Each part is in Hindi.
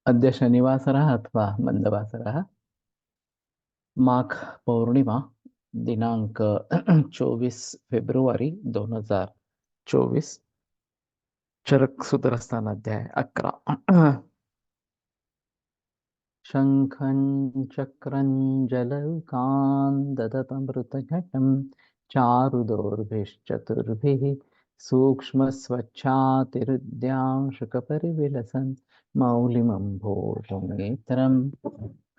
अद्य शनिवासरः अथवा मन्दवासरः। माघ पौर्णिमा दिनांक 24 फेब्रुवारी 2024। चरक सूत्र स्थान अध्याय 11। शङ्खं चक्रं जलौकान् ददतमृतघटं चारुदोर्भिश्चतुर्भिः सूक्ष्मस्वच्छातिरुद्यांशुकपरिविलसन् मौलिमम्भोजनेत्रं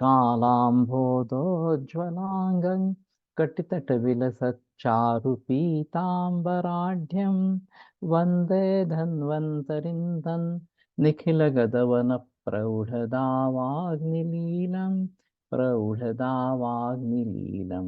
कालाम्भोदोज्ज्वलाङ्गं कटितटविलसच्चारुपीताम्बराढ्यं वन्दे धन्वन्तरिं तन् निखिलगदवनप्रौढदावाग्निलीलं प्रौढदावाग्निलीलं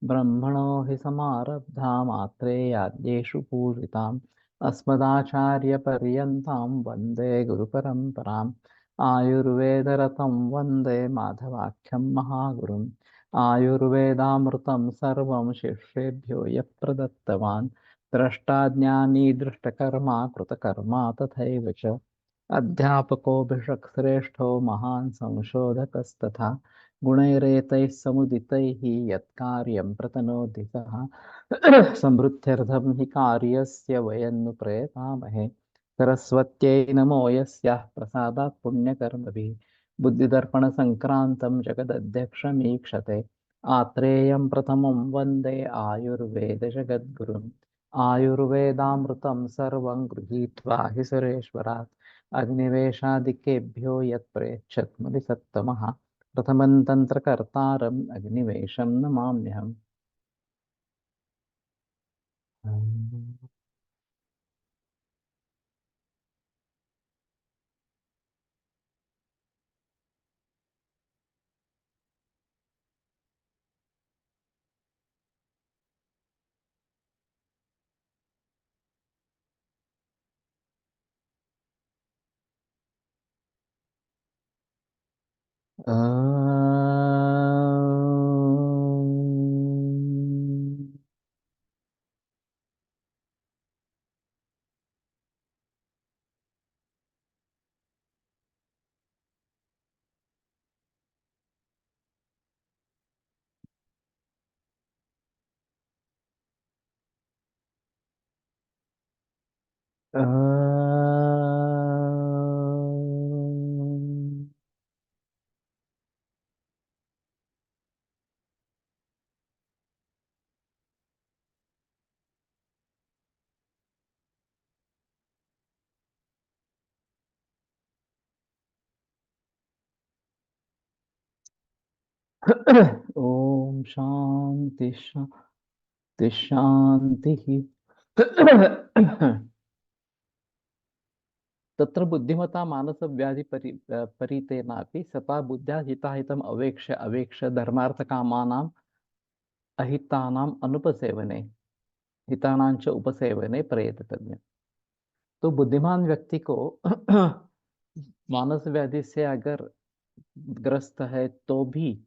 ब्रह्मणो हि समारब्धा मात्रेयाद्येषु पूजिताम् अस्मदाचार्यपर्यन्तां वन्दे गुरुपरम्पराम् आयुर्वेदरतं वन्दे माधवाख्यं महागुरुम् आयुर्वेदामृतं सर्वं शिष्येभ्यो यः प्रदत्तवान् द्रष्टाज्ञानी दृष्टकर्मा कृतकर्मा तथैव च अध्यापकोऽभिषक्श्रेष्ठो महान् संशोधकस्तथा गुणैरेतैः समुदितैः यत्कार्यं प्रतनोति सः संवृद्ध्यर्थं हि कार्यस्य वयं नु प्रयतामहे सरस्वत्यै नमो यस्याः प्रसादात् पुण्यकर्मभिः बुद्धिदर्पणसङ्क्रान्तं जगदध्यक्षमीक्षते आत्रेयं प्रथमं वन्दे आयुर्वेदजगद्गुरुम् आयुर्वेदामृतं सर्वं गृहीत्वा हि सुरेश्वरात् अग्निवेशादिकेभ्यो यत्प्रेच्छत्मविसत्तमः प्रथमं तन्त्रकर्तारम् अग्निवेशं नमाम्यहम्। ओम शांति शांति शांति। तत्र बुद्धिमता मानस व्याधि परितेनापि सता बुद्ध्या हिताहितम् अवेक्ष्य अवेक्ष्य धर्मार्थकामानाम् अहितानाम् अनुपसेवने हितानां च उपसेवने प्रयतव्यम्। तो बुद्धिमान व्यक्ति को मानस व्याधि से अगर ग्रस्त है तो भी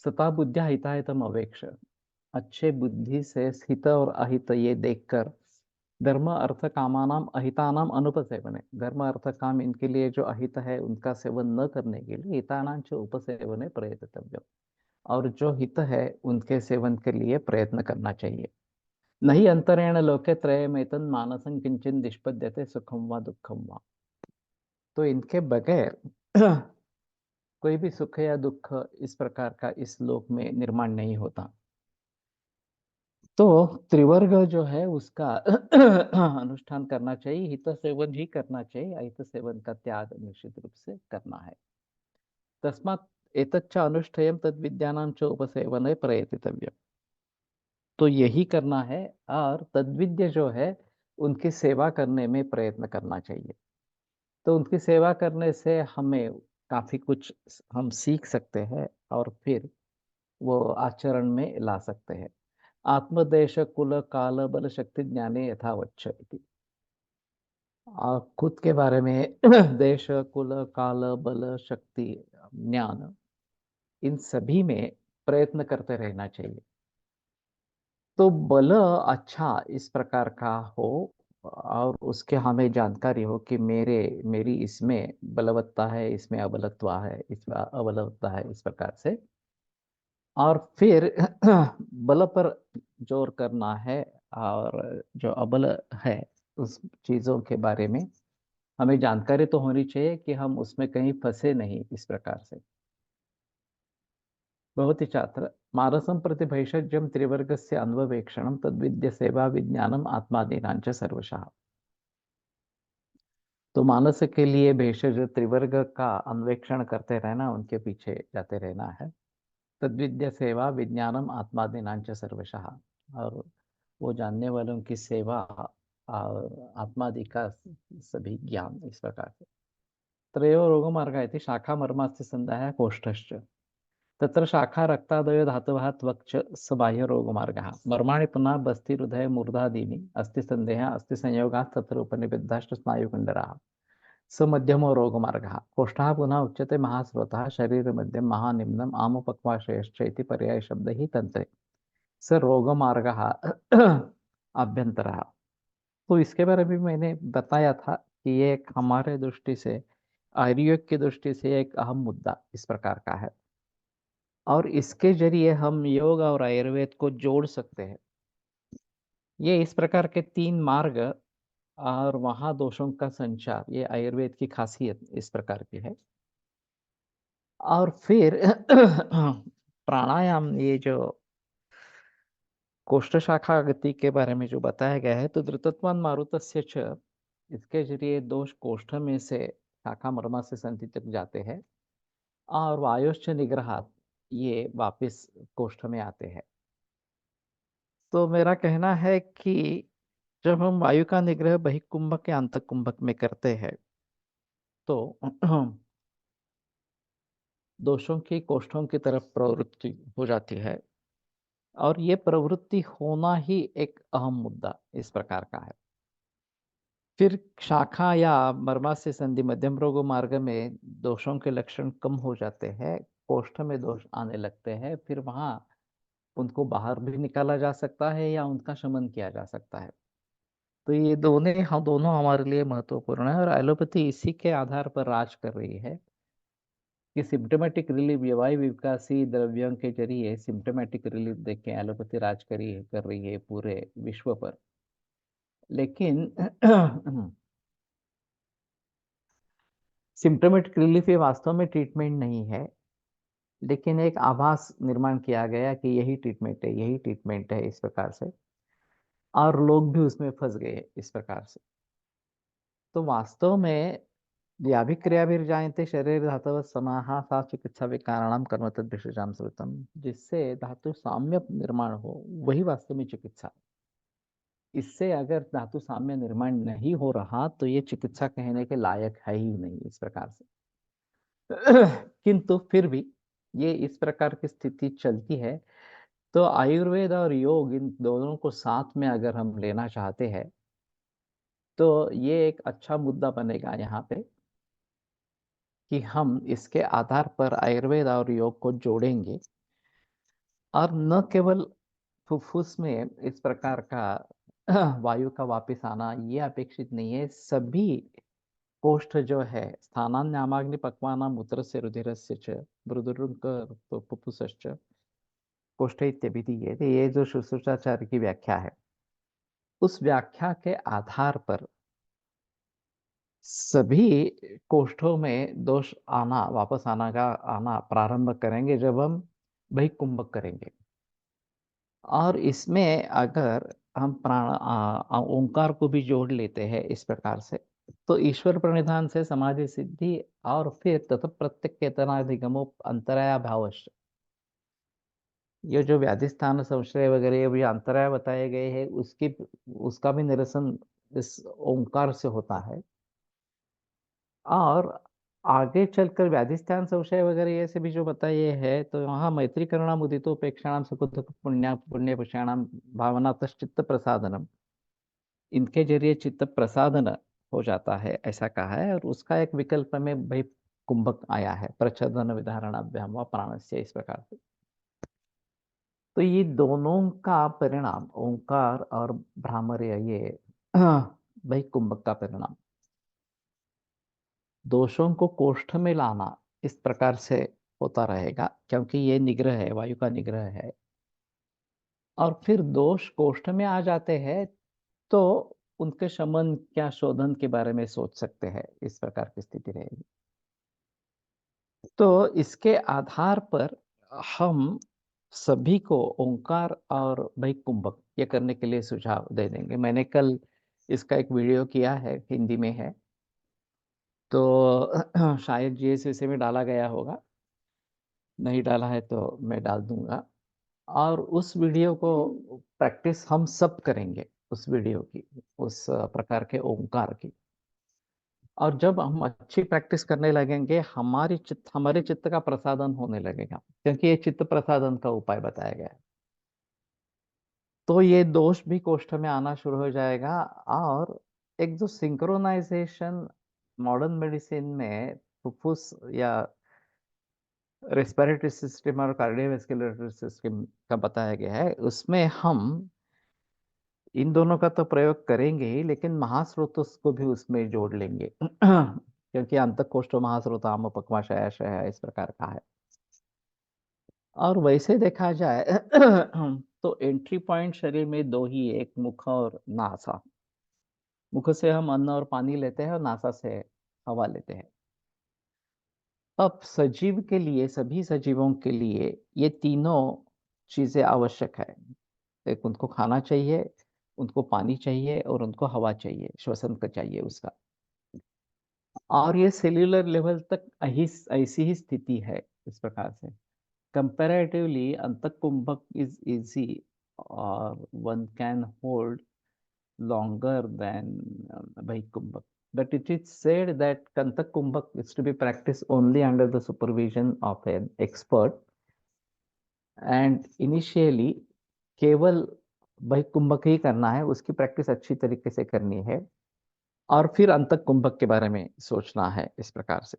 सता बुद्धिया हिताहितम अवेक्ष अच्छे बुद्धि से हित और अहित ये देखकर धर्म अर्थ कामानाम अहितानाम अनुपसेवने धर्म अर्थ काम इनके लिए जो अहित है उनका सेवन न करने के लिए हितानां च उपसेवने प्रयतव्य और जो हित है उनके सेवन के लिए प्रयत्न करना चाहिए। नहीं अंतरेण लोके त्रयमेतन् मानसं किंचिन निष्पद्यते सुखम व दुखम व। तो इनके बगैर कोई भी सुख या दुख इस प्रकार का इस लोक में निर्माण नहीं होता। तो त्रिवर्ग जो है उसका अनुष्ठान करना चाहिए, हित सेवन ही करना चाहिए, अहित सेवन का त्याग निश्चित रूप से करना है। तस्मात् एतच्च अनुष्ठेयं तद विद्यानां च उपसेवने प्रयतितव्यम्। तो यही करना है और तद्विद्य जो है उनकी सेवा करने में प्रयत्न करना चाहिए। तो उनकी सेवा करने से हमें काफी कुछ हम सीख सकते हैं और फिर वो आचरण में ला सकते हैं। आत्मदेश कुल काल बल शक्ति ज्ञाने यथावच्च इति। खुद के बारे में देश कुल काल बल शक्ति ज्ञान इन सभी में प्रयत्न करते रहना चाहिए। तो बल अच्छा इस प्रकार का हो और उसके हमें जानकारी हो कि मेरी इसमें बलवत्ता है, इसमें अबलत्वा है, इसमें अबलवत्ता है, इस प्रकार से। और फिर बल पर जोर करना है, और जो अबल है उस चीजों के बारे में हमें जानकारी तो होनी चाहिए कि हम उसमें कहीं फंसे नहीं, इस प्रकार से। भवती छात्र मानसं प्रति भैषज्यं त्रिवर्गस्य अन्ववेक्षणं तद्विद्य सेवा विज्ञानम आत्मादीनांच सर्वशः। तो मानस के लिए भेषज त्रिवर्ग का अन्वेषण करते रहना, उनके पीछे जाते रहना है। तद्विद्य सेवा विज्ञानम आत्मादीनांच सर्वशः, और वो जानने वालों की सेवा और आत्मादि का सभी ज्ञान, इस प्रकार से। त्रयो रोगमार्गा इति शाखा मर्मास्ति संदाय कोष्ठश्च। तत्र शाखा रक्तादयो धातवः त्वक् च स बाह्यरोगमार्गः। मर्माणि पुनः बस्ति हृदय मूर्धादीनि अस्ति संदेहः अस्ति संयोगात् तत्र उपनिबद्धाश्च स्नायुकण्डराः। स मध्यमो रोगमार्गः। कोष्ठः पुनः उच्यते महास्रोतः शरीरमध्यं महानिम्नम् आमुपक्वाशयश्च इति पर्यायशब्दैः तन्त्रे। स रोगमार्गः अभ्यन्तरः। तो इसके बारे में मैंने बताया था कि ये एक हमारे दृष्टि से, आयुर्वेद की दृष्टि से एक अहम मुद्दा इस प्रकार का है, और इसके जरिए हम योग और आयुर्वेद को जोड़ सकते हैं। ये इस प्रकार के तीन मार्ग और महादोषों का संचार, ये आयुर्वेद की खासियत इस प्रकार की है। और फिर प्राणायाम, ये जो कोष्ठ शाखा गति के बारे में जो बताया गया है, तो धृतत्वान् मारुतस्य च, इसके जरिए दोष कोष्ठ में से शाखा मर्मा से संधि तक जाते हैं, और वायुश्च निग्रहात्, ये वापिस कोष्ठ में आते हैं। तो मेरा कहना है कि जब हम वायु का निग्रह बहिकुंभक या अंतकुंभक में करते हैं, तो दोषों की कोष्ठों की तरफ प्रवृत्ति हो जाती है, और ये प्रवृत्ति होना ही एक अहम मुद्दा इस प्रकार का है। फिर शाखा या मर्मा से संधि मध्यम रोग मार्ग में दोषों के लक्षण कम हो जाते हैं, कोष्ठ में दोष आने लगते हैं, फिर वहां उनको बाहर भी निकाला जा सकता है या उनका शमन किया जा सकता है। तो ये दोनों हमारे लिए महत्वपूर्ण है, और एलोपैथी इसी के आधार पर राज कर रही है कि सिम्टोमेटिक रिलीफ, वायु विकासी द्रव्यों के जरिए सिम्टोमेटिक रिलीफ देके एलोपैथी राज कर रही है पूरे विश्व पर। लेकिन सिम्टोमेटिक रिलीफ ये वास्तव में ट्रीटमेंट नहीं है, लेकिन एक आभास निर्माण किया गया कि यही ट्रीटमेंट है, यही ट्रीटमेंट है, इस प्रकार से, और लोग भी उसमें फंस गए इस प्रकार से। तो वास्तव में व्याभिक्रियाभिर्जायते शरीर धातव समाहा सा चिकित्सा विकाराणाम कर्म तद्भिषजाम श्रुतम, जिससे धातु साम्य निर्माण हो, वही वास्तव में चिकित्सा। इससे अगर धातु साम्य निर्माण नहीं हो रहा, तो ये चिकित्सा कहने के लायक है ही नहीं, इस प्रकार से। किंतु फिर भी ये इस प्रकार की स्थिति चलती है, तो आयुर्वेद और योग, इन दोनों को साथ में अगर हम लेना चाहते हैं, तो ये एक अच्छा मुद्दा बनेगा यहाँ पे कि हम इसके आधार पर आयुर्वेद और योग को जोड़ेंगे, और न केवल फुफ्फुस में इस प्रकार का वायु का वापस आना ये अपेक्षित नहीं है, सभी कोष्ठ जो है, स्थानान्यामाग्नि पक्वानाम मूत्रस्य रुधिरस्य च मृदुरुंक फुफ्फुसश्च कोष्ठ इत्यभिधीयते, ये जो शुश्रूषाचार्य की व्याख्या है, उस व्याख्या के आधार पर सभी कोष्ठों में दोष आना, वापस आना का आना प्रारंभ करेंगे जब हम बहिकुंभक करेंगे। और इसमें अगर हम ओंकार को भी जोड़ लेते हैं इस प्रकार से, तो ईश्वर प्रणिधान से समाधि सिद्धि, और फिर तथा प्रत्येक चेतनाधिगमो अंतराया भावश्च, ये जो व्याधि स्थान संशय वगैरह ये भी अंतराय बताए गए हैं, उसका भी निरसन इस ओंकार से होता है। और आगे चलकर व्याधिस्थान संशय वगैरह ये से भी जो बताइए है, तो वहाँ मैत्री करुणा मुदितोपेक्षाणाम सुकृत पुण्य पुष्याणाम भावनातश्चित्त प्रसादनम, इनके जरिए चित्त प्रसादन हो जाता है, ऐसा कहा है। और उसका एक विकल्प में भाई कुंभक आया है, प्रच्छदन विधारणाभ्याम व प्राणस्य, इस प्रकार से। तो ये दोनों का परिणाम ओंकार और भ्रामर्य, ये वही कुंभक का परिणाम। दोषों को कोष्ठ में लाना इस प्रकार से होता रहेगा, क्योंकि ये निग्रह है, वायु का निग्रह है। और फिर दोष कोष्ठ में आ जाते हैं तो उनके शमन क्या शोधन के बारे में सोच सकते हैं, इस प्रकार की स्थिति रहेगी। तो इसके आधार पर हम सभी को ओंकार और वैकुंभक ये करने के लिए सुझाव दे देंगे। मैंने कल इसका एक वीडियो किया है, हिंदी में है, तो शायद जीएसएसए में डाला गया होगा, नहीं डाला है तो मैं डाल दूंगा। और उस वीडियो को प्रैक्टिस हम सब करेंगे, उस वीडियो की, उस प्रकार के ओंकार की। और जब हम अच्छी प्रैक्टिस करने लगेंगे, हमारे चित्त का प्रसादन होने लगेगा, क्योंकि ये चित्त प्रसादन का उपाय बताया गया है। तो ये दोष भी कोष्ठ में आना शुरू हो जाएगा। और एक जो सिंक्रोनाइजेशन मॉडर्न मेडिसिन में फुफ्फुस या रेस्पिरेटरी सिस्टम और कार्डियोवैस्कुलर सिस्टम का बताया गया है, उसमें हम इन दोनों का तो प्रयोग करेंगे ही, लेकिन महास्रोतस को भी उसमें जोड़ लेंगे क्योंकि अंतःकोष्ठो महास्रोताम उपक्वाशय इस प्रकार का है। और वैसे देखा जाए तो एंट्री पॉइंट शरीर में दो ही, एक मुख और नासा। मुख से हम अन्न और पानी लेते हैं और नासा से हवा लेते हैं। अब सजीव के लिए, सभी सजीवों के लिए ये तीनों चीजें आवश्यक है। एक, उनको खाना चाहिए, उनको पानी चाहिए और उनको हवा चाहिए, श्वसन का चाहिए उसका। और ये सेल्यूलर लेवल तक ऐसी ही स्थिति है, इस प्रकार से। कंपैरेटिवली अंतःकुंभक इज इजी और one can hold longer than Vaikumbhak. But it is said that Kantak Kumbhak is to be practiced only under the supervision of an expert. And initially केवल Vaikumbhak ही करना है, उसकी प्रैक्टिस अच्छी तरीके से करनी है, और फिर अंतक कुंभक के बारे में सोचना है, इस प्रकार से।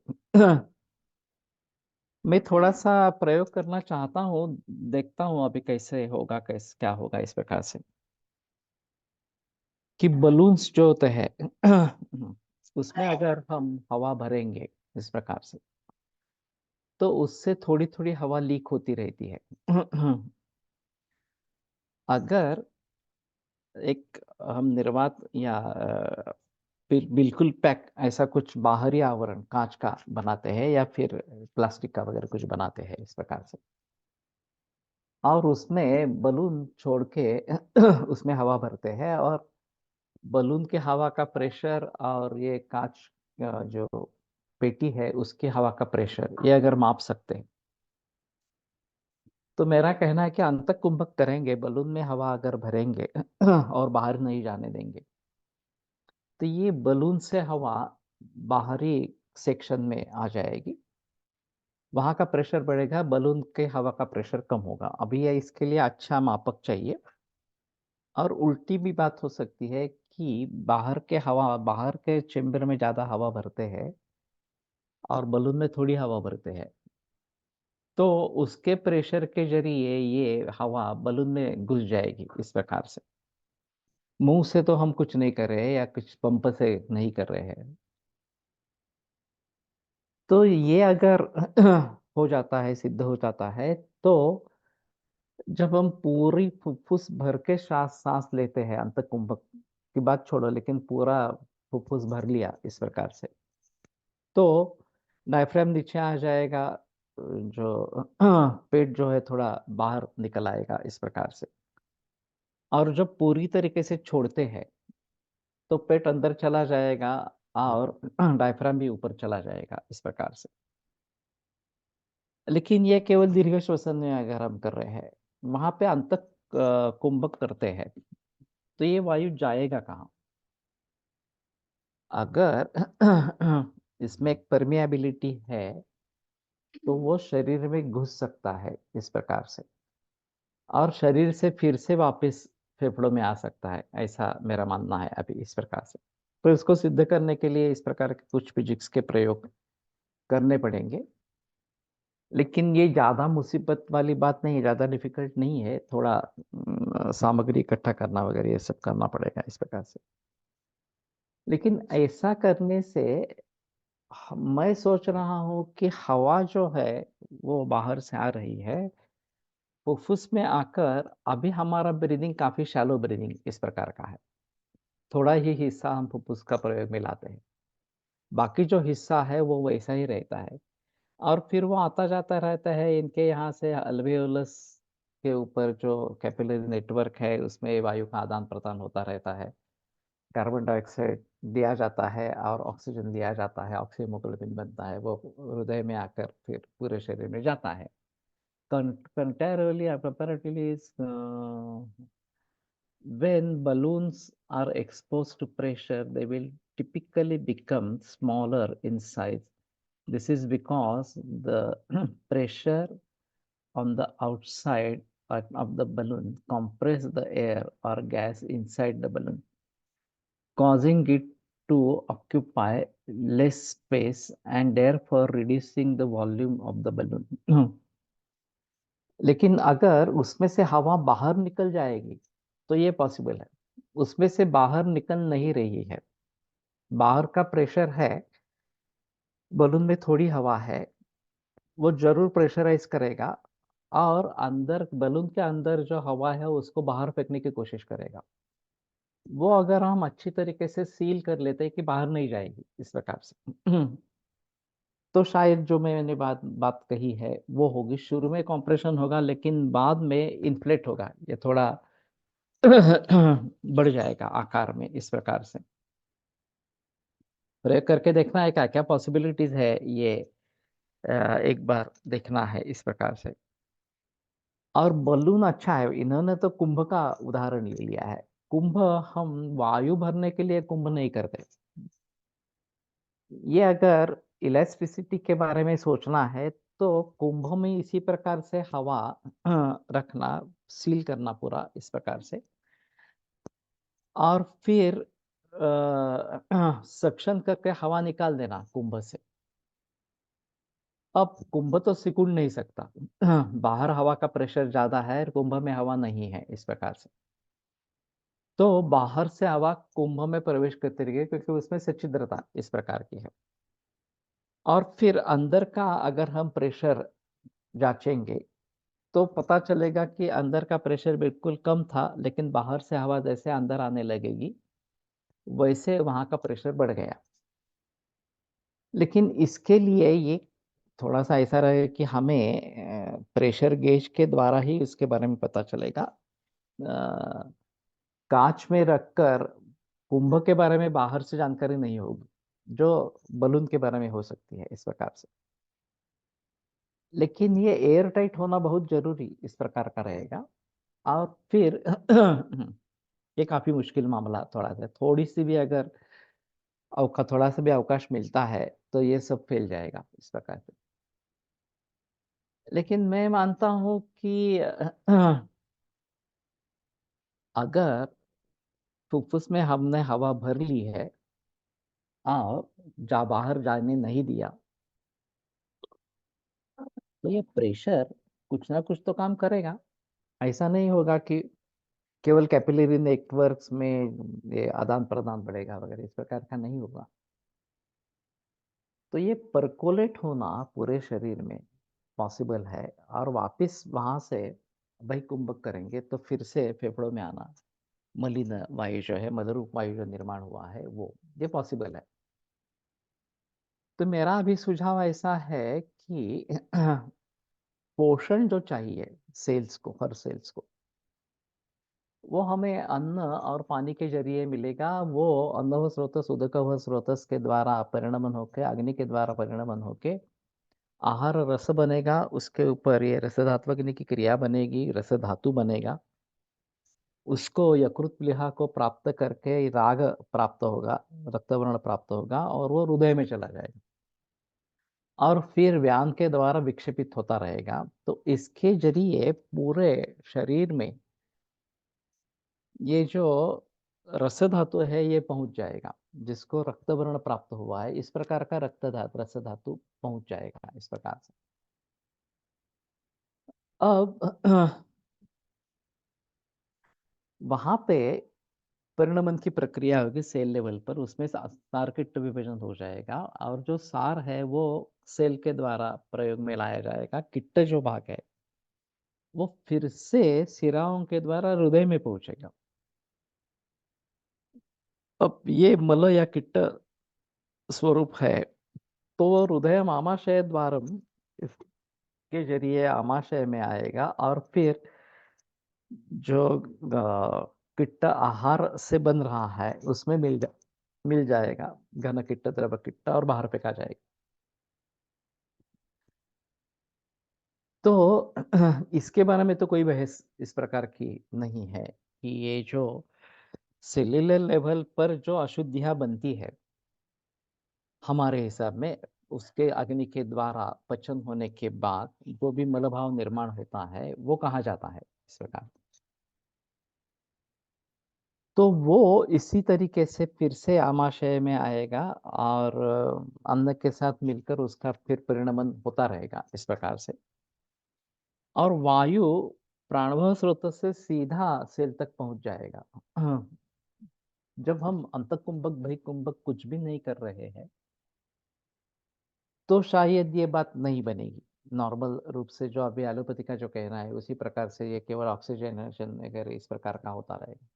मैं थोड़ा सा प्रयोग करना चाहता हूँ, देखता हूँ अभी कैसे होगा, कैसे क्या होगा, इस प्रकार से। कि बलून्स जो होते हैं उसमें अगर हम हवा भरेंगे इस प्रकार से, तो उससे थोड़ी थोड़ी हवा लीक होती रहती है। अगर एक हम निर्वात या फिर बिल्कुल पैक ऐसा कुछ बाहरी आवरण कांच का बनाते हैं या फिर प्लास्टिक का वगैरह कुछ बनाते हैं इस प्रकार से, और उसमें बलून छोड़ के उसमें हवा भरते हैं, और बलून के हवा का प्रेशर और ये कांच जो पेटी है उसकी हवा का प्रेशर, ये अगर माप सकते हैं, तो मेरा कहना है कि अंतः कुंभक करेंगे, बलून में हवा अगर भरेंगे और बाहर नहीं जाने देंगे, तो ये बलून से हवा बाहरी सेक्शन में आ जाएगी, वहां का प्रेशर बढ़ेगा, बलून के हवा का प्रेशर कम होगा। अभी ये इसके लिए अच्छा मापक चाहिए। और उल्टी भी बात हो सकती है कि बाहर के चेम्बर में ज्यादा हवा भरते हैं और बलून में थोड़ी हवा भरते हैं, तो उसके प्रेशर के जरिए ये हवा बलून में घुस जाएगी, इस प्रकार से। मुंह से तो हम कुछ नहीं कर रहे हैं या कुछ पंप से नहीं कर रहे हैं। तो ये अगर हो जाता है, सिद्ध हो जाता है, तो जब हम पूरी फुफ्फुस भर के सांस सांस लेते हैं, अंत कुंभक की बात छोड़ो, लेकिन पूरा फुफ्फुस भर लिया इस प्रकार से, तो डायफ्राम नीचे आ जाएगा, जो पेट जो है थोड़ा बाहर निकल आएगा, इस प्रकार से। और जब पूरी तरीके से छोड़ते हैं तो पेट अंदर चला जाएगा और डायफ्राम भी ऊपर चला जाएगा, इस प्रकार से। लेकिन ये केवल दीर्घ श्वसन में अगर हम कर रहे हैं, वहां पे अंतक कुंभक करते हैं, तो ये वायु जाएगा कहाँ? अगर इसमें एक परमिएबिलिटी है, तो वो शरीर में घुस सकता है, इस प्रकार से, और शरीर से फिर से वापस फेफड़ों में आ सकता है, ऐसा मेरा मानना है अभी, इस प्रकार से। तो इसको सिद्ध करने के लिए इस प्रकार के कुछ फिजिक्स के प्रयोग करने पड़ेंगे। लेकिन ये ज्यादा मुसीबत वाली बात नहीं है, ज्यादा डिफिकल्ट नहीं है, थोड़ा सामग्री इकट्ठा करना वगैरह ये सब करना पड़ेगा, इस प्रकार से। लेकिन ऐसा करने से मैं सोच रहा हूँ कि हवा जो है वो बाहर से आ रही है, फुफ्फुस में आकर अभी हमारा ब्रीदिंग काफी शैलो ब्रीदिंग इस प्रकार का है। थोड़ा ही हिस्सा हम फुफ्फुस का प्रयोग में लाते हैं, बाकी जो हिस्सा है वो वैसा ही रहता है। और फिर वो आता जाता रहता है, इनके यहाँ से अल्वेओलस के ऊपर जो कैपिलरी नेटवर्क है उसमें वायु का आदान प्रदान होता रहता है। कार्बन डाइऑक्साइड दिया जाता है और ऑक्सीजन दिया जाता है, ऑक्सीहेमोग्लोबिन बनता है, वो हृदय में आकर फिर पूरे शरीर में जाता है। Comparatively, when balloons are exposed to pressure, they will typically become smaller in size. This is because the pressure on the outside of the balloon compress the air or gas inside the balloon, causing it to occupy less space and therefore reducing the volume of the balloon. लेकिन अगर उसमें से हवा बाहर निकल जाएगी तो ये पॉसिबल है। उसमें से बाहर निकल नहीं रही है, बाहर का प्रेशर है, बलून में थोड़ी हवा है, वो जरूर प्रेशराइज करेगा और अंदर बलून के अंदर जो हवा है उसको बाहर फेंकने की कोशिश करेगा। वो अगर हम अच्छी तरीके से सील कर लेते हैं कि बाहर नहीं जाएगी इस प्रकार से तो शायद जो मैंने बात बात कही है वो होगी। शुरू में कंप्रेशन होगा लेकिन बाद में इन्फ्लेट होगा, ये थोड़ा बढ़ जाएगा आकार में इस प्रकार से। प्रयोग करके देखना है क्या क्या पॉसिबिलिटीज है, ये एक बार देखना है इस प्रकार से। और बलून अच्छा है, इन्होंने तो कुंभ का उदाहरण ले लिया है। कुंभ हम वायु भरने के लिए कुंभ नहीं करते। ये अगर इलास्टिसिटी के बारे में सोचना है तो कुंभ में इसी प्रकार से हवा रखना, सील करना पूरा इस प्रकार से, और फिर सक्शन करके हवा निकाल देना कुंभ से। अब कुंभ तो सिकुड़ नहीं सकता, बाहर हवा का प्रेशर ज्यादा है और कुंभ में हवा नहीं है इस प्रकार से। तो बाहर से हवा कुंभ में प्रवेश करती रही क्योंकि उसमें सच्छिद्रता इस प्रकार की है। और फिर अंदर का अगर हम प्रेशर जांचेंगे तो पता चलेगा कि अंदर का प्रेशर बिल्कुल कम था, लेकिन बाहर से हवा जैसे अंदर आने लगेगी वैसे वहां का प्रेशर बढ़ गया। लेकिन इसके लिए ये थोड़ा सा ऐसा रहे कि हमें प्रेशर गेज के द्वारा ही उसके बारे में पता चलेगा। कांच में रखकर कुंभ के बारे में बाहर से जानकारी नहीं होगी जो बलून के बारे में हो सकती है इस प्रकार से। लेकिन ये एयर टाइट होना बहुत जरूरी इस प्रकार का रहेगा। और फिर ये काफी मुश्किल मामला थोड़ा सा, थोड़ी सी भी अगर थोड़ा सा भी अवकाश मिलता है तो ये सब फैल जाएगा इस प्रकार से। लेकिन मैं मानता हूं कि अगर फुफ्फुस में हमने हवा भर ली है और बाहर जाने नहीं दिया तो ये प्रेशर कुछ ना कुछ तो काम करेगा। ऐसा नहीं होगा कि केवल कैपिलरी नेटवर्क्स में ये आदान प्रदान बढ़ेगा वगैरह, इस प्रकार का नहीं होगा। तो ये परकोलेट होना पूरे शरीर में पॉसिबल है और वापस वहां से बहिकुंभक करेंगे तो फिर से फेफड़ों में आना, मलिन वायु जो है, मदरूप वायु जो निर्माण हुआ है वो, ये पॉसिबल है। तो मेरा अभी सुझाव ऐसा है कि पोषण जो चाहिए सेल्स को, हर सेल्स को, वो हमें अन्न और पानी के जरिए मिलेगा। वो अन्न स्रोतस उदक स्रोतस के द्वारा परिणमन होके, अग्नि के द्वारा परिणमन होके आहार रस बनेगा, उसके ऊपर ये रस धात्वग्नि की क्रिया बनेगी, रस धातु बनेगा, उसको यकृत प्लीहा को प्राप्त करके राग प्राप्त होगा, रक्तवर्ण प्राप्त होगा और वो हृदय में चला जाएगा और फिर व्यान के द्वारा विक्षेपित होता रहेगा। तो इसके जरिए पूरे शरीर में ये जो रस धातु है ये पहुंच जाएगा, जिसको रक्तवर्ण प्राप्त हुआ है इस प्रकार का रस धातु पहुंच जाएगा इस प्रकार से। अब वहां पे परिणमन की प्रक्रिया होगी सेल लेवल पर, उसमें सार किट्ट विभाजन हो जाएगा और जो सार है वो सेल के द्वारा प्रयोग में लाया जाएगा। किट्ट जो भाग है वो फिर से शिराओं के द्वारा हृदय में पहुंचेगा। अब ये मल या किट्ट स्वरूप है, तो वो हृदय आमाशय द्वारम इसके जरिए आमाशय में आएगा और फिर जो किट्ट आहार से बन रहा है उसमें मिल जाएगा, घन किट्ट द्रव किट्ट, और बाहर फेंका जाएगा। तो इसके बारे में तो कोई बहस इस प्रकार की नहीं है कि ये जो सेल्युलर लेवल पर जो अशुद्धियां बनती है हमारे हिसाब में, उसके अग्नि के द्वारा पचन होने के बाद जो भी मलभाव निर्माण होता है वो कहाँ जाता है इस प्रकार। तो वो इसी तरीके से फिर से आमाशय में आएगा और अन्न के साथ मिलकर उसका फिर परिणमन होता रहेगा इस प्रकार से। और वायु प्राणवायु स्रोत से सीधा सेल तक पहुंच जाएगा। जब हम अंतःकुंभक बहिकुंभक कुछ भी नहीं कर रहे हैं तो शायद ये बात नहीं बनेगी। नॉर्मल रूप से जो अभी एलोपैथी का जो कहना है उसी प्रकार से ये केवल ऑक्सीजनेशन वगैरह इस प्रकार का होता रहेगा।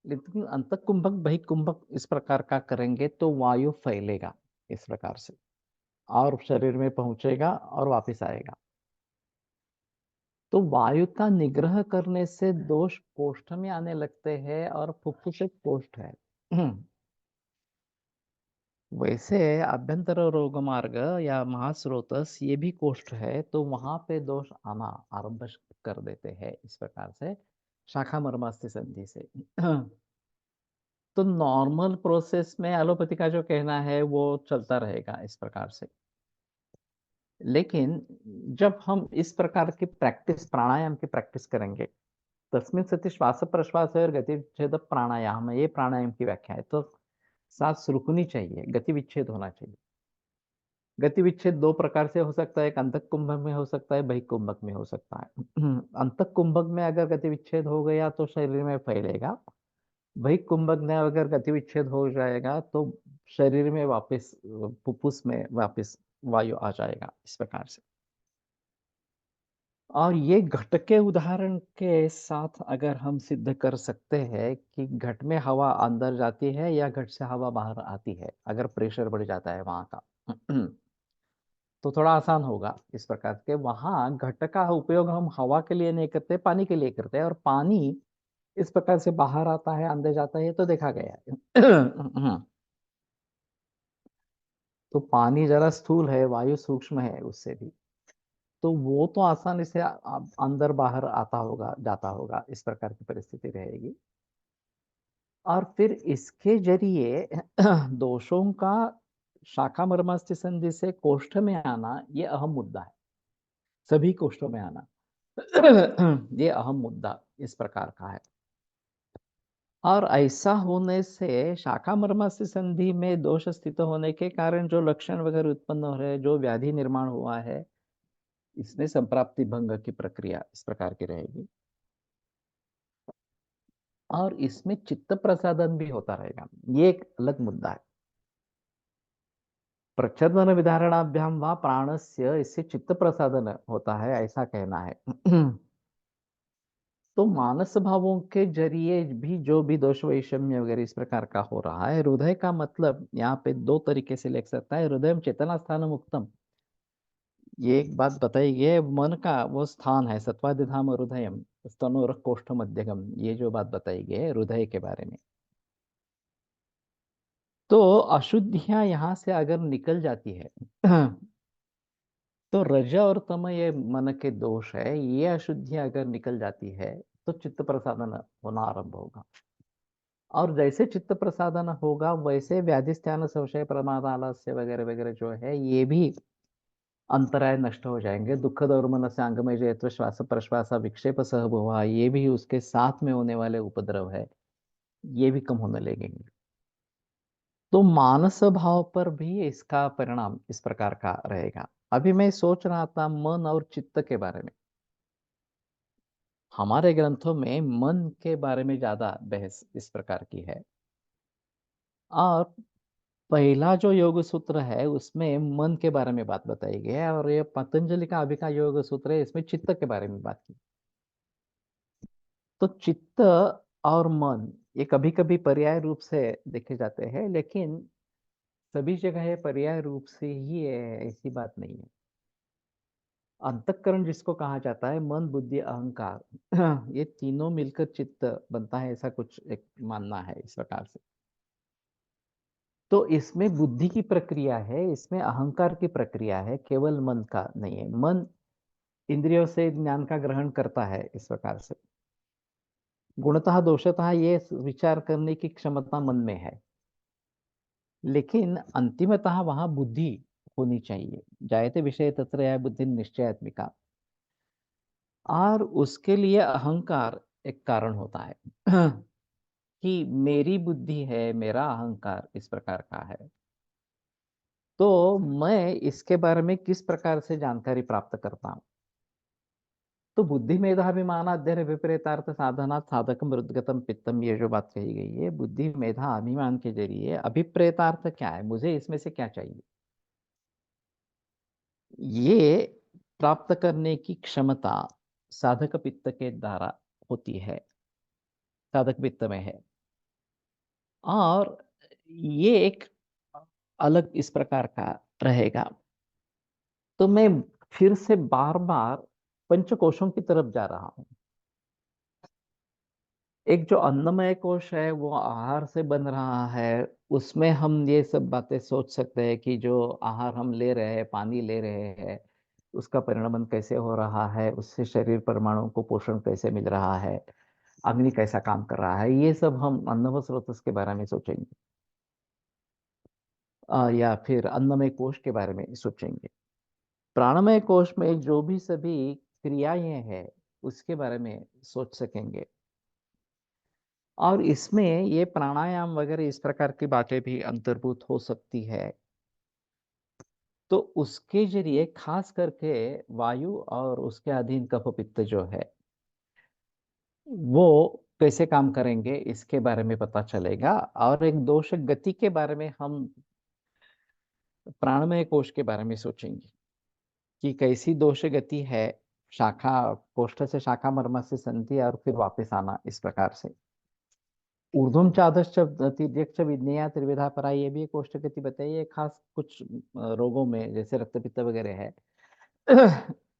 लेकिन अंतःकुंभक बहिकुंभक इस प्रकार का करेंगे तो वायु फैलेगा इस प्रकार से और शरीर में पहुंचेगा और वापस आएगा। तो वायु का निग्रह करने से दोष कोष्ठ में आने लगते हैं और फुफ्फुस एक कोष्ठ है। वैसे आभ्यंतर रोग मार्ग या महास्रोतस ये भी कोष्ठ है, तो वहां पे दोष आना आरंभ कर देते हैं इस प्रकार से शाखा मर्मास्थि संधि से। तो नॉर्मल प्रोसेस में एलोपैथी का जो कहना है वो चलता रहेगा इस प्रकार से। लेकिन जब हम इस प्रकार की प्रैक्टिस प्राणायाम की प्रैक्टिस करेंगे, तस्मिन् सति श्वास प्रश्वास और गति विच्छेद प्राणायाम, ये प्राणायाम की व्याख्या है। तो सांस रुकनी चाहिए, गति विच्छेद होना चाहिए। गति विच्छेद दो प्रकार से हो सकता है, एक अंतः कुंभक में हो सकता है, बहिकुंभक में हो सकता है। अंतः कुंभक में अगर गति विच्छेद हो गया तो शरीर में फैलेगा, बहिकुंभक में अगर गति विच्छेद हो जाएगा तो शरीर में वापस फुफ्फुस में वापस वायु आ जाएगा इस प्रकार से। और ये घट के उदाहरण के साथ अगर हम सिद्ध कर सकते हैं कि घट में हवा अंदर जाती है या घट से हवा बाहर आती है, अगर प्रेशर बढ़ जाता है वहां का, तो थोड़ा आसान होगा इस प्रकार के। वहां घट का उपयोग हम हवा के लिए नहीं करते, पानी के लिए करते हैं, और पानी इस प्रकार से बाहर आता है अंदर जाता है, तो देखा गया है। तो पानी जरा स्थूल है, वायु सूक्ष्म है उससे भी, तो वो तो आसानी से अंदर बाहर आता होगा जाता होगा, इस प्रकार की परिस्थिति रहेगी। और फिर इसके जरिए दोषों का शाखा मर्मास्थि संधि से कोष्ठ में आना ये अहम मुद्दा है, सभी कोष्ठों में आना। ये अहम मुद्दा इस प्रकार का है। और ऐसा होने से शाखा मर्मास्थि संधि में दोष स्थित होने के कारण जो लक्षण वगैरह उत्पन्न हो रहे हैं, जो व्याधि निर्माण हुआ है, इसमें संप्राप्ति भंग की प्रक्रिया इस प्रकार की रहेगी। और इसमें चित्त प्रसादन भी होता रहेगा, ये एक अलग मुद्दा है। प्रच्छन्न विधारणाभ्याम व प्राणस्य, इससे चित्त प्रसादन होता है ऐसा कहना है। तो मानस भावों के जरिए भी जो भी दोष वैषम्य वगैरह इस प्रकार का हो रहा है, हृदय का मतलब यहाँ पे दो तरीके से लिख सकता है, हृदय चेतना स्थान मुक्तम। ये एक बात बताई गई है, मन का वो स्थान है, सत्वादिधाम हृदयम स्तनोर कोष्ठ मध्यगम, ये जो बात बताई गई है हृदय के बारे में। तो अशुद्धियां यहाँ से अगर निकल जाती है तो रज और तम ये मन के दोष है, ये अशुद्धियां अगर निकल जाती है तो चित्त प्रसादन होना आरंभ होगा। और जैसे चित्त प्रसादन होगा वैसे व्याधिस्थान संशय प्रमाद आलस्य वगैरह वगैरह जो है ये भी अंतराय नष्ट हो जाएंगे। दुखद और मन से अंग में जयत्व श्वास प्रश्वास विक्षेप सहभ हुआ, ये भी उसके साथ में होने वाले उपद्रव है, ये भी कम होने लगेंगे। तो मानस भाव पर भी इसका परिणाम इस प्रकार का रहेगा। अभी मैं सोच रहा था मन और चित्त के बारे में। हमारे ग्रंथों में मन के बारे में ज्यादा बहस इस प्रकार की है। और पहला जो योग सूत्र है उसमें मन के बारे में बात बताई गई है, और ये पतंजलि का अभी का योग सूत्र है, इसमें चित्त के बारे में बात की। तो चित्त और मन ये कभी कभी पर्याय रूप से देखे जाते हैं, लेकिन सभी जगह ये पर्याय रूप से ही है ऐसी बात नहीं है। अंतःकरण जिसको कहा जाता है, मन बुद्धि अहंकार ये तीनों मिलकर चित्त बनता है, ऐसा कुछ एक मानना है इस प्रकार से। तो इसमें बुद्धि की प्रक्रिया है, इसमें अहंकार की प्रक्रिया है, केवल मन का नहीं है। मन इंद्रियों से ज्ञान का ग्रहण करता है इस प्रकार से। गुणतः दोषतः ये विचार करने की क्षमता मन में है, लेकिन अंतिमतः वहां बुद्धि होनी चाहिए। जायते विषय तत्र या बुद्धि निश्चयात्मिका। और उसके लिए अहंकार एक कारण होता है कि मेरी बुद्धि है, मेरा अहंकार इस प्रकार का है। तो मैं इसके बारे में किस प्रकार से जानकारी प्राप्त करता हूँ? तो बुद्धि मेधाभिमान अध्यय विपरीतार्थ साधना साधकम हृदगतम पित्तम, ये जो बात कही गई है, बुद्धि मेधा अभिमान के जरिए अभिप्रेतार्थ क्या है, मुझे इसमें से क्या चाहिए, ये प्राप्त करने की क्षमता साधक पित्त के द्वारा होती है, साधक पित्त में है। और ये एक अलग इस प्रकार का रहेगा। तो मैं फिर से बार बार पंचकोशों की तरफ जा रहा हूँ। एक जो अन्नमय कोश है वो आहार से बन रहा है, उसमें हम ये सब बातें सोच सकते हैं कि जो आहार हम ले रहे हैं, पानी ले रहे हैं, उसका परिणमन कैसे हो रहा है, उससे शरीर परमाणुओं को पोषण कैसे मिल रहा है, अग्नि कैसा काम कर रहा है, ये सब हम अन्नव स्रोत के बारे में सोचेंगे। या फिर अन्नमय कोश के बारे में सोचेंगे। प्राणमय कोश में जो भी सभी क्रियाएं हैं उसके बारे में सोच सकेंगे। और इसमें ये प्राणायाम वगैरह इस प्रकार की बातें भी अंतर्भूत हो सकती है। तो उसके जरिए खास करके वायु और उसके अधीन कफ पित्त जो है वो कैसे काम करेंगे इसके बारे में पता चलेगा। और एक दोष गति के बारे में हम प्राणमय कोश के बारे में सोचेंगे कि कैसी दोष गति है, शाखा कोष्ठ से शाखा मर्म से संधि और फिर वापस आना इस प्रकार से। ऊर्ध्वम चादश्च तिर्यक्च विज्ञेया त्रिविधा परा, ये भी एक कोष्ठगति बताइए, खास कुछ रोगों में जैसे रक्तपित्त वगैरह है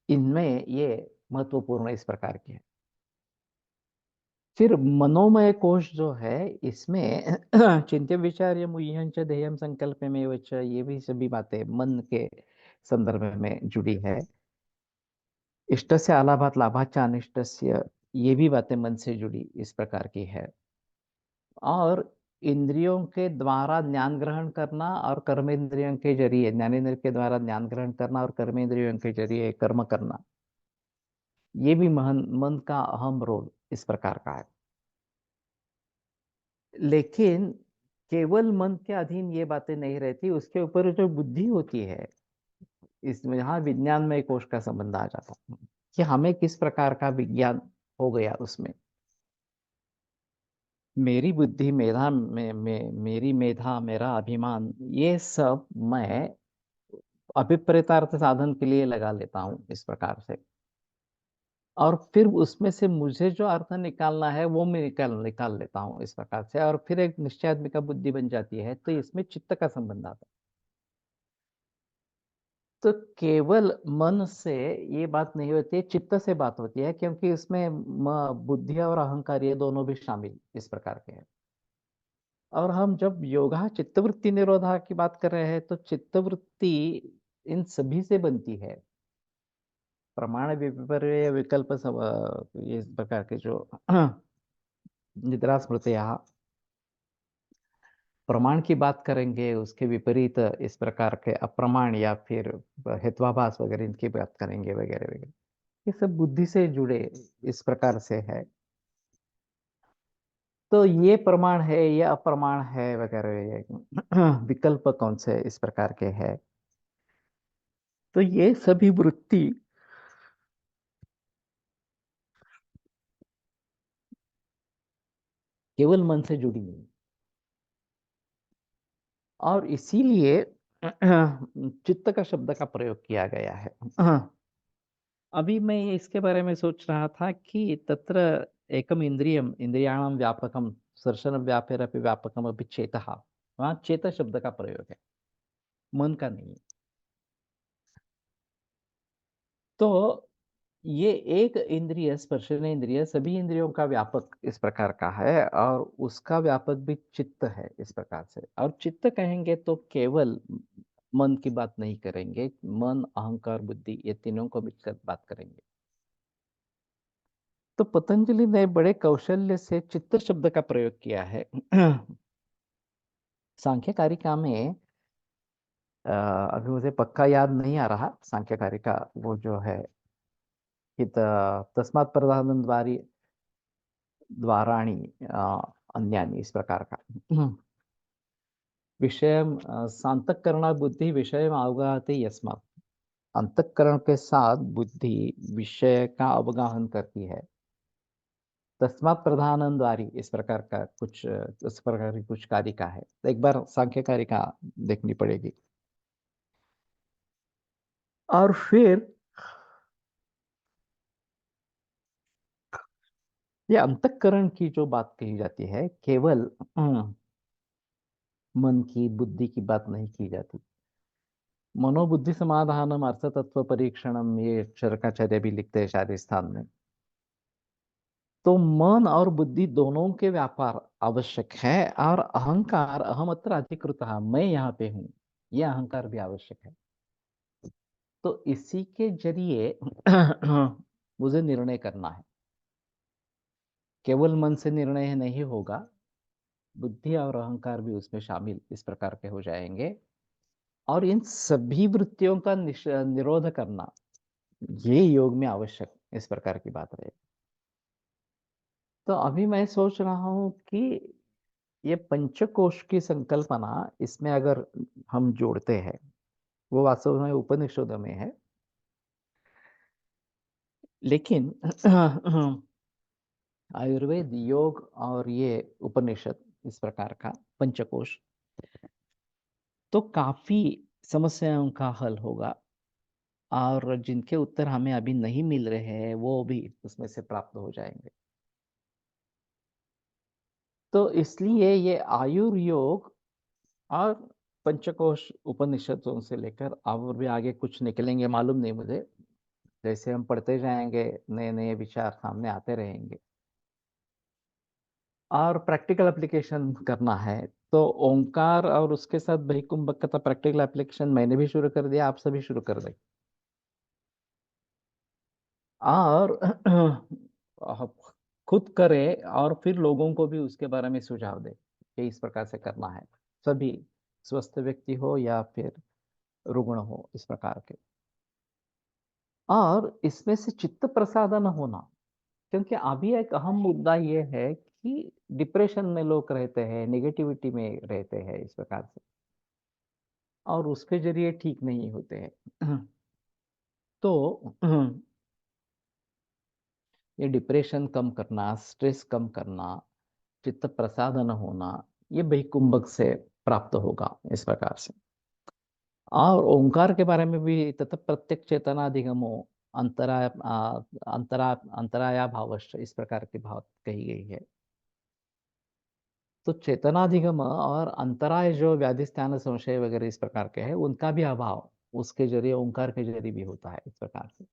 इनमें ये महत्वपूर्ण इस प्रकार के है। फिर मनोमय कोश जो है इसमें चिंत्य विचार्य मुह्यंच ध्येयम संकल्प में वच, ये भी सभी बातें मन के संदर्भ में जुड़ी है। इष्ट से अलाभात लाभाच अनिष्ट, ये भी बातें मन से जुड़ी इस प्रकार की है। और इंद्रियों के द्वारा ज्ञान ग्रहण करना और कर्मेंद्रियों के जरिए, ज्ञानेंद्र के द्वारा ज्ञान ग्रहण करना और कर्मेंद्रियों के जरिए कर्म करना, ये भी मन का अहम रोल इस प्रकार का है। लेकिन केवल मन के अधीन ये बातें नहीं रहती, उसके ऊपर जो बुद्धि होती है, इसमें यहाँ विज्ञान में कोश का संबंध आ जाता है कि हमें किस प्रकार का विज्ञान हो गया उसमें। मेरी बुद्धि मेधा मेरी मेधा मेरा अभिमान, ये सब मैं अभिप्रेतार्थ साधन के लिए लगा लेता हूँ इस प्रकार से। और फिर उसमें से मुझे जो अर्थ निकालना है वो मैं निकाल निकाल लेता हूँ इस प्रकार से, और फिर एक निश्चयात्मिका बुद्धि बन जाती है। तो इसमें चित्त का संबंध आता है। तो केवल मन से ये बात नहीं होती है, चित्त से बात होती है, क्योंकि इसमें बुद्धि और अहंकार ये दोनों भी शामिल इस प्रकार के हैं। और हम जब योगा चित्तवृत्ति निरोधा की बात कर रहे हैं तो चित्तवृत्ति इन सभी से बनती है। प्रमाण विपर्य विकल्प सब ये इस प्रकार के जो निद्रा स्मृतिया प्रमाण की बात करेंगे, उसके विपरीत इस प्रकार के अप्रमाण या फिर हेत्वाभास वगैरह इनकी बात करेंगे वगैरह वगैरह, ये सब बुद्धि से जुड़े इस प्रकार से है। तो ये प्रमाण है, ये अप्रमाण है वगैरह, ये विकल्प कौन से इस प्रकार के है। तो ये सभी वृत्ति केवल मन से जुड़ी नहीं। और इसीलिए चित्त का शब्द का प्रयोग किया गया है। अभी मैं इसके बारे में सोच रहा था कि तत्र एकम इंद्रियम इंद्रियाणाम व्यापकम सर्शन व्यापेरपि व्यापकम अभी चेतः, वहाँ चेत शब्द का प्रयोग है, मन का नहीं है। तो ये एक इंद्रिय स्पर्शन इंद्रिय सभी इंद्रियों का व्यापक इस प्रकार का है, और उसका व्यापक भी चित्त है इस प्रकार से। और चित्त कहेंगे तो केवल मन की बात नहीं करेंगे, मन अहंकार बुद्धि ये तीनों को मिलकर बात करेंगे। तो पतंजलि ने बड़े कौशल्य से चित्त शब्द का प्रयोग किया है। सांख्य कारिका में अभी मुझे पक्का याद नहीं आ रहा, सांख्य कारिका वो जो है कि तस्मात् प्रधानम द्वारी द्वाराणी अन्यानी इस प्रकार का विषय सांतकरणा बुद्धि विषय अवगाहते यस्मात्, अंतःकरण के साथ बुद्धि विषय का अवगाहन करती है, तस्मात् प्रधानम द्वारी इस प्रकार का कुछ इस प्रकार की कुछ कारिका है। तो एक बार सांख्य कारिका देखनी पड़ेगी। और फिर ये अंतःकरण की जो बात कही जाती है केवल मन की बुद्धि की बात नहीं की जाती। मनोबुद्धि समाधानम अर्थ तत्व परीक्षणम ये शरकाचार्य भी लिखते हैं शायद इस स्थान में। तो मन और बुद्धि दोनों के व्यापार आवश्यक है, और अहंकार अहम अत्र अधिकृतः मैं यहाँ पे हूँ, यह अहंकार भी आवश्यक है। तो इसी के जरिए मुझे निर्णय करना है, केवल मन से निर्णय नहीं होगा, बुद्धि और अहंकार भी उसमें शामिल इस प्रकार के हो जाएंगे। और इन सभी वृत्तियों का निरोध करना ये योग में आवश्यक इस प्रकार की बात रहे। तो अभी मैं सोच रहा हूं कि ये पंचकोश की संकल्पना इसमें अगर हम जोड़ते हैं, वो वास्तव में उपनिषद में है, लेकिन आयुर्वेद योग और ये उपनिषद इस प्रकार का पंचकोश तो काफी समस्याओं का हल होगा, और जिनके उत्तर हमें अभी नहीं मिल रहे हैं वो भी उसमें से प्राप्त हो जाएंगे। तो इसलिए ये आयुर्योग और पंचकोश उपनिषदों से लेकर और भी आगे कुछ निकलेंगे मालूम नहीं मुझे, जैसे हम पढ़ते जाएंगे नए नए विचार सामने आते रहेंगे, और प्रैक्टिकल एप्लीकेशन करना है। तो ओंकार और उसके साथ बहिकुंभक का प्रैक्टिकल एप्लीकेशन मैंने भी शुरू कर दिया, आप सभी शुरू कर दें। और आप खुद करें और फिर लोगों को भी उसके बारे में सुझाव दें कि इस प्रकार से करना है, सभी स्वस्थ व्यक्ति हो या फिर रुग्ण हो इस प्रकार के। और इसमें से चित्त प्रसादन होना, क्योंकि अभी एक अहम मुद्दा ये है कि डिप्रेशन में लोग रहते हैं, नेगेटिविटी में रहते हैं इस प्रकार से, और उसके जरिए ठीक नहीं होते हैं। तो ये डिप्रेशन कम करना, स्ट्रेस कम करना, चित्त प्रसादन होना, ये बहिकुंभक से प्राप्त होगा इस प्रकार से। और ओंकार के बारे में भी तत प्रत्यक्ष चेतनाधिगमो अंतराया भावश्च इस प्रकार की बात कही गई है। तो चेतनाधिगम और अंतराय जो व्याधि स्थान संशय वगैरह इस प्रकार के हैं उनका भी अभाव उसके जरिए ओंकार के जरिए भी होता है इस प्रकार से।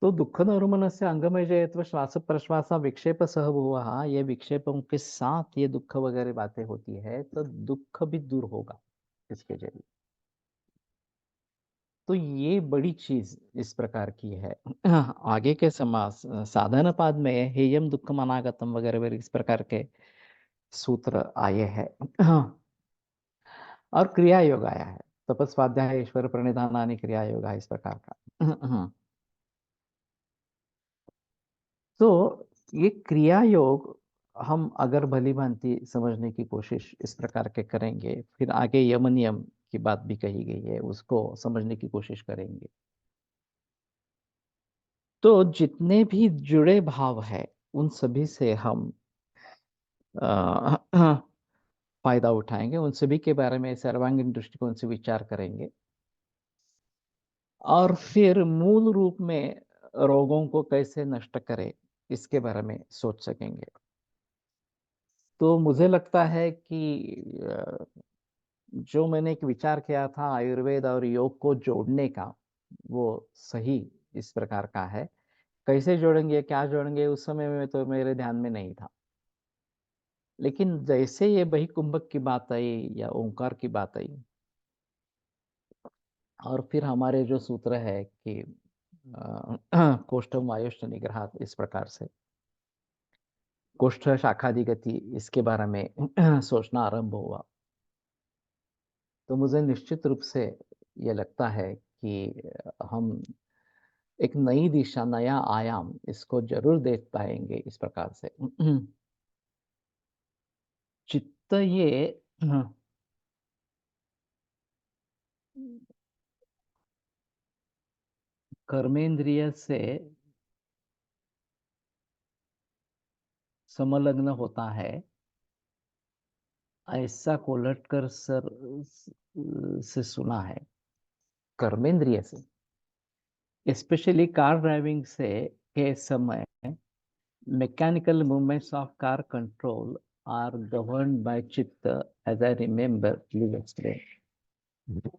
तो दुःख नरुमन से अंगमय जयत्व श्वास प्रश्वास विक्षेप सह हुआ, ये विक्षेपों के साथ ये दुख वगैरह बातें होती है तो दुख भी दूर होगा इसके जरिए। तो ये बड़ी चीज इस प्रकार की है। आगे के समास साधन पाद में हेयम दुखम अनागतम वगैरह वगैरह इस प्रकार के सूत्र आए हैं। और क्रिया योग आया है, तपस्वाध्याय ईश्वर प्रणिधानानि क्रिया योग है इस प्रकार का। तो ये क्रिया योग हम अगर भली भांति समझने की कोशिश इस प्रकार के करेंगे, फिर आगे यम नियम की बात भी कही गई है उसको समझने की कोशिश करेंगे, तो जितने भी जुड़े भाव है उन सभी से हम अ, फायदा उठाएंगे, उन सभी के बारे में सर्वांगीण दृष्टिकोण से विचार करेंगे, और फिर मूल रूप में रोगों को कैसे नष्ट करें इसके बारे में सोच सकेंगे। तो मुझे लगता है कि जो मैंने एक विचार किया था आयुर्वेद और योग को जोड़ने का, वो सही इस प्रकार का है। कैसे जोड़ेंगे, क्या जोड़ेंगे, उस समय में तो मेरे ध्यान में नहीं था। लेकिन जैसे ये बही कुंभक की बात आई या ओंकार की बात आई, और फिर हमारे जो सूत्र है कि कोष्ठम वायुश्च निग्रहात्, इस प्रकार से कोष्ठ शाखादिगति, इसके बारे में सोचना आरंभ हुआ, तो मुझे निश्चित रूप से ये लगता है कि हम एक नई दिशा, नया आयाम इसको जरूर देख पाएंगे इस प्रकार से। चित्त ये कर्मेंद्रिय से समलग्न होता है, ऐसा कोलटकर सर से सुना है। कर्मेंद्रिय से, स्पेशली कार ड्राइविंग से के समय, mechanical movements of car control are governed by chitta, as I remember you explained.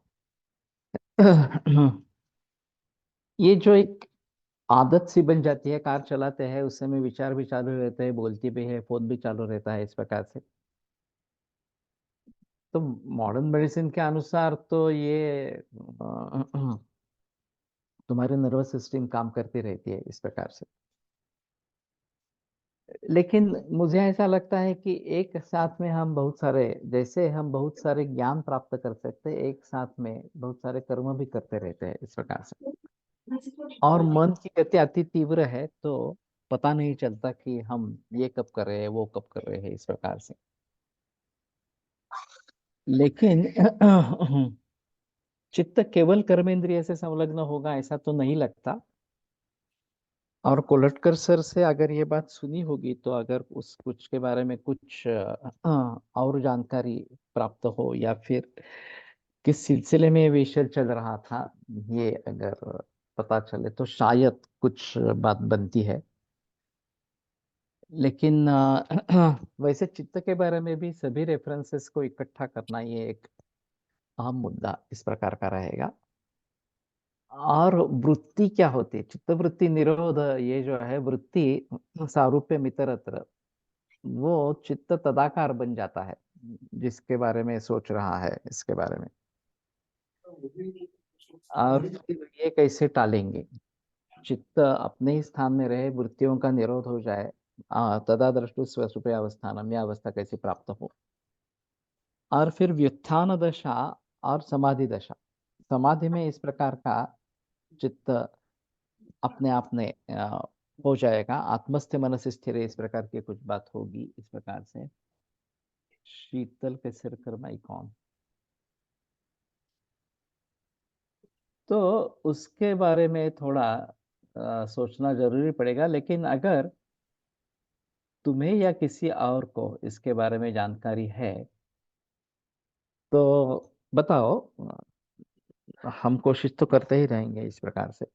ये जो एक आदत सी बन जाती है, कार चलाते हैं उस समय विचार भी चालू रहते हैं, बोलती भी है, फोन भी चालू रहता है, इस प्रकार से। तो मॉडर्न मेडिसिन के अनुसार तो ये तुम्हारे नर्वस सिस्टम काम करती रहती है इस प्रकार से। लेकिन मुझे ऐसा लगता है कि एक साथ में हम बहुत सारे, जैसे हम बहुत सारे ज्ञान प्राप्त कर सकते हैं, एक साथ में बहुत सारे कर्म भी करते रहते हैं इस प्रकार से। और मन की गति अति तीव्र है, तो पता नहीं चलता कि हम ये कब कर रहे हैं, वो कब कर रहे हैं, इस प्रकार से। लेकिन चित्त केवल कर्मेंद्रिय से संलग्न होगा ऐसा तो नहीं लगता। और कोलटकर सर से अगर ये बात सुनी होगी, तो अगर उस कुछ के बारे में कुछ और जानकारी प्राप्त हो, या फिर किस सिलसिले में ये विषय चल रहा था, ये अगर पता चले, तो शायद कुछ बात बनती है। लेकिन वैसे चित्त के बारे में भी सभी रेफरेंसेस को इकट्ठा करना, ये एक अहम मुद्दा इस प्रकार का रहेगा। और वृत्ति क्या होती है, चित्त वृत्ति निरोध, ये जो है वृत्ति सारूप्य मितरत्र, वो चित्त तदाकार बन जाता है, जिसके बारे में सोच रहा है इसके बारे में। और फिर ये कैसे टालेंगे, चित्त अपने ही स्थान में रहे, वृत्तियों का निरोध हो जाए, तदा द्रष्टु स्वरूपे अवस्थानम, यह अवस्था कैसे प्राप्त हो। और फिर व्युत्थान दशा और समाधि दशा, समाधि में इस प्रकार का चित्त अपने आप में हो जाएगा, आत्मस्थ मनस स्थिर, इस प्रकार की कुछ बात होगी इस प्रकार से। शीतल के सिर कर्माई कौन, तो उसके बारे में थोड़ा सोचना जरूरी पड़ेगा। लेकिन अगर तुम्हें या किसी और को इसके बारे में जानकारी है, तो बताओ, हम कोशिश तो करते ही रहेंगे इस प्रकार से।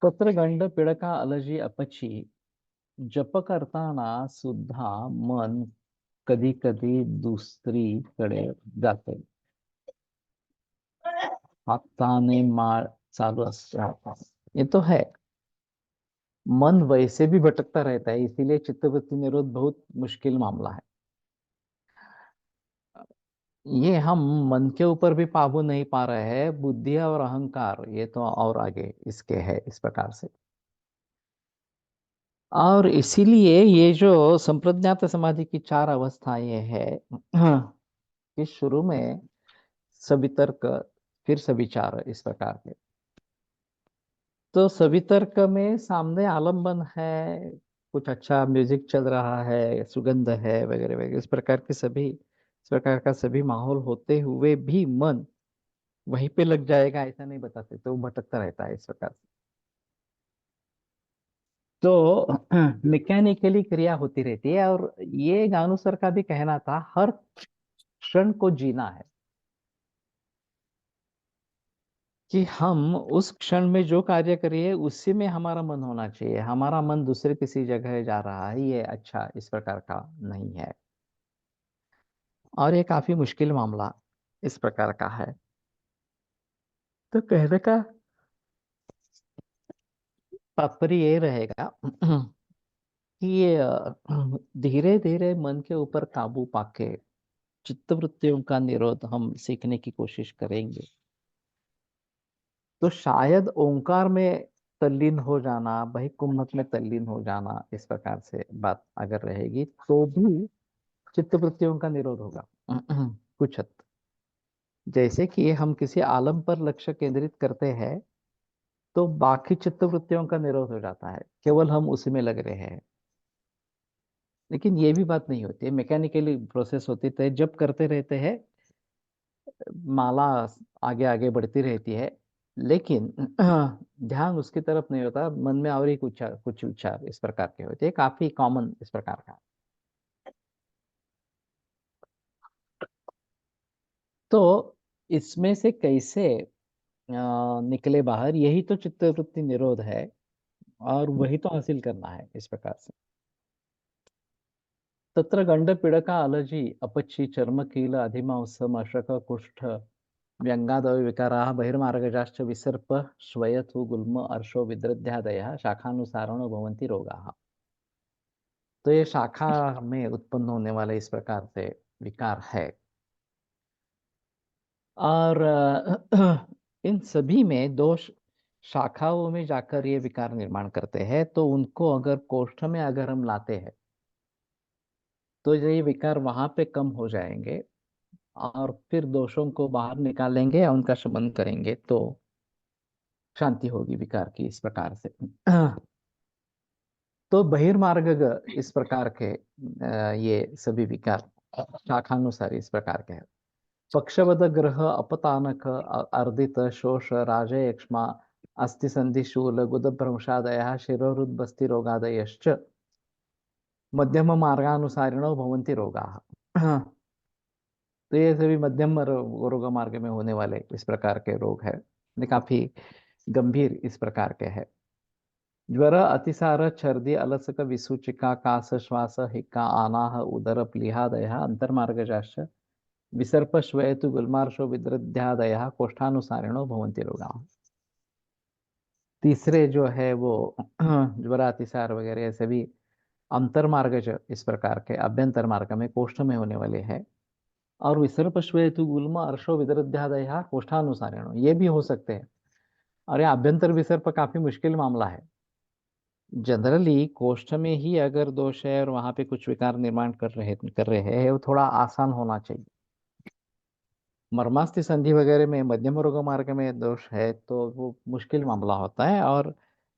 पत्रगंड पिडका अलजी अपची, जप करताना सुद्धा मन कधी कधी दुसरीकडे जाते, हाताने माळ चालू असतो, ये तो है। मन वैसे भी भटकता रहता है, इसीलिए चित्तवृत्ति निरोध बहुत मुश्किल मामला है। ये हम मन के ऊपर भी काबू नहीं पा रहे हैं, बुद्धि और अहंकार ये तो और आगे इसके है इस प्रकार से। और इसीलिए ये जो संप्रज्ञात समाधि की चार अवस्थाएं है, कि शुरू में सवितर्क, फिर सविचार, इस प्रकार के। तो सवितर्क में सामने आलंबन है, कुछ अच्छा म्यूजिक चल रहा है, सुगंध है, वगैरह वगैरह, इस प्रकार का सभी माहौल होते हुए भी मन वहीं पे लग जाएगा ऐसा नहीं बता सकते, वो भटकता रहता है इस प्रकार से। तो मैकेनिकली क्रिया होती रहती है, और ये गानू सर का भी कहना था, हर क्षण को जीना है, कि हम उस क्षण में जो कार्य करिए उसी में हमारा मन होना चाहिए। हमारा मन दूसरे किसी जगह जा रहा है, ये अच्छा इस प्रकार का नहीं है। और ये काफी मुश्किल मामला इस प्रकार का है। तो कहने का तात्पर्य ये रहेगा कि ये धीरे धीरे मन के ऊपर काबू पाके चित्तवृत्तियों का निरोध हम सीखने की कोशिश करेंगे, तो शायद ओंकार में तल्लीन हो जाना, वही कुम्भक में तल्लीन हो जाना, इस प्रकार से बात अगर रहेगी तो भी चित्तवृत्तियों का निरोध होगा कुछ हद तक। जैसे कि हम किसी आलम पर लक्ष्य केंद्रित करते हैं तो बाकी चित्तवृत्तियों का निरोध हो जाता है, केवल हम उसी में लग रहे हैं। लेकिन ये भी बात नहीं होती है, मैकेनिकली प्रोसेस होती है, जब करते रहते हैं माला आगे आगे बढ़ती रहती है, लेकिन ध्यान उसकी तरफ नहीं होता, मन में और ही कुछ विचार इस प्रकार के होते हैं, काफी कॉमन इस प्रकार का। तो इसमें से कैसे निकले बाहर, यही तो चित्तवृत्ति निरोध है, और वही तो हासिल करना है इस प्रकार से। तत्र गंड पीड़का अलर्जी अपच्छि चर्म कील अधिमांस मशक कुष्ठ व्यंगादय विकाराः बहिर्मार्गजाश्च विसर्प श्वयथु गुल्म अर्शो विद्रद्यादयः शाखानुसारणो भवन्ति रोगाः। तो ये शाखा में उत्पन्न होने वाले इस प्रकार से विकार है। और इन सभी में दोष शाखाओं में जाकर ये विकार निर्माण करते हैं, तो उनको अगर कोष्ठ में अगर हम लाते हैं तो ये विकार वहां पे कम हो जाएंगे, और फिर दोषों को बाहर निकालेंगे या उनका शमन करेंगे तो शांति होगी विकार की इस प्रकार से। तो बहिर्मार्ग इस प्रकार के ये सभी विकार शाखानुसार इस प्रकार के हैं। पक्षवद ग्रह अपतानक अर्दित शोष राजयक्ष्मा अस्थि संधि शूल गुद भ्रंशादय शिरोरुद्बस्ति रोगादयश्च मध्यम मार्गानुसारिणो भवन्ति रोगाः। तो ये सभी मध्यम रोग मार्ग में होने वाले इस प्रकार के रोग है, ये काफी गंभीर इस प्रकार के है। ज्वर अतिसार छर्दी अलसक विसूचिका कास श्वास हिक्का आनाह उदर प्लीहादय अंतर्मार्गजाश्च विसर्प श्वेतु गुल्मार्शो विद्रद्यादय कोष्ठानुसारिणो भवन्ति रोगाः। तीसरे जो है वो ज्वर अतिसार वगैरह सभी अंतर्मार्गज इस प्रकार के अभ्यंतर मार्ग में कोष्ठ में होने वाले हैं। और विसर्प श्वेतु गुल्म अर्शो विदरध्यादय कोष्ठानुसारेण ये भी हो सकते हैं। और ये आभ्यंतर विसर्प काफी मुश्किल मामला है। जनरली कोष्ठ में ही अगर दोष है और वहां पे कुछ विकार निर्माण कर रहे हैं, वो थोड़ा आसान होना चाहिए। मर्मास्थि संधि वगैरह में मध्यम रोग मार्ग में दोष है तो वो मुश्किल मामला होता है, और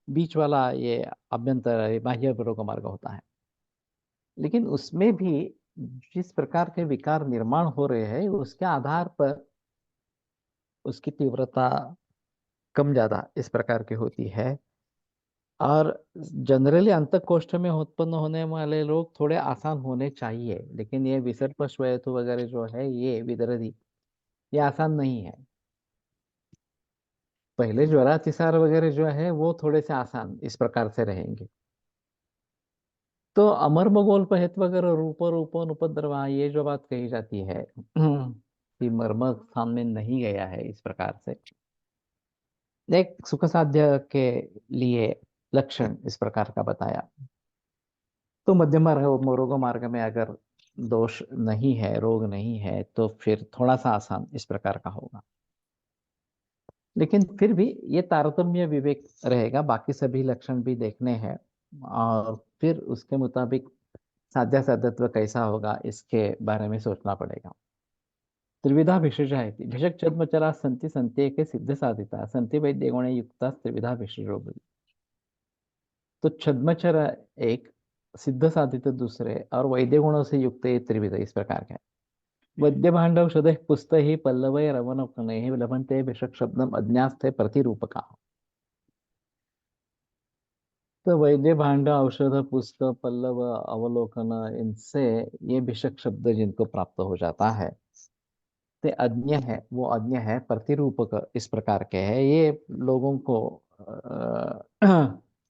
बीच वाला ये अभ्यंतर बाह्य रोग मार्ग होता है। लेकिन उसमें भी जिस प्रकार के विकार निर्माण हो रहे हैं उसके आधार पर उसकी तीव्रता कम ज्यादा इस प्रकार की होती है। और जनरली अंतःकोष्ठ में उत्पन्न होने वाले रोग थोड़े आसान होने चाहिए, लेकिन ये विसर्प श्वेत वगैरह जो है ये विदरदी, ये आसान नहीं है। पहले ज्वरातिसार वगैरह जो है वो थोड़े से आसान इस प्रकार से रहेंगे। तो अमर बगोल पहत वगैरह रूप रूपन उपद्रवा, ये जो बात कही जाती है कि मर्म स्थान में नहीं गया है इस प्रकार से, एक सुख साध्य के लिए लक्षण इस प्रकार का बताया। तो मध्यम रोग मार्ग में अगर दोष नहीं है, रोग नहीं है, तो फिर थोड़ा सा आसान इस प्रकार का होगा। लेकिन फिर भी ये तारतम्य विवेक रहेगा, बाकी सभी लक्षण भी देखने हैं, और फिर उसके मुताबिक साध्य साध्यत्व कैसा होगा इसके बारे में सोचना पड़ेगा। त्रिविधा भिषज है, भिषक छद्मचरा संति संति के सिद्ध साधिता संति वैद्य गुणे युक्ता त्रिविधा भिषजो। तो छद्मचर एक, सिद्ध साधित दूसरे, और वैद्य गुणों से युक्त ये त्रिविध इस प्रकार का है। वैद्य भांडव शोधे पुस्त ही पल्लवय रवन लभंते भिषक शब्दम अज्ञास्ते प्रतिरूपका। तो वैद्य भांड औषध पुस्तक पल्लव अवलोकन, इनसे ये भिषक शब्द जिनको प्राप्त हो जाता है, ते अज्ञ है, वो अज्ञ है, प्रतिरूपक इस प्रकार के है, ये लोगों को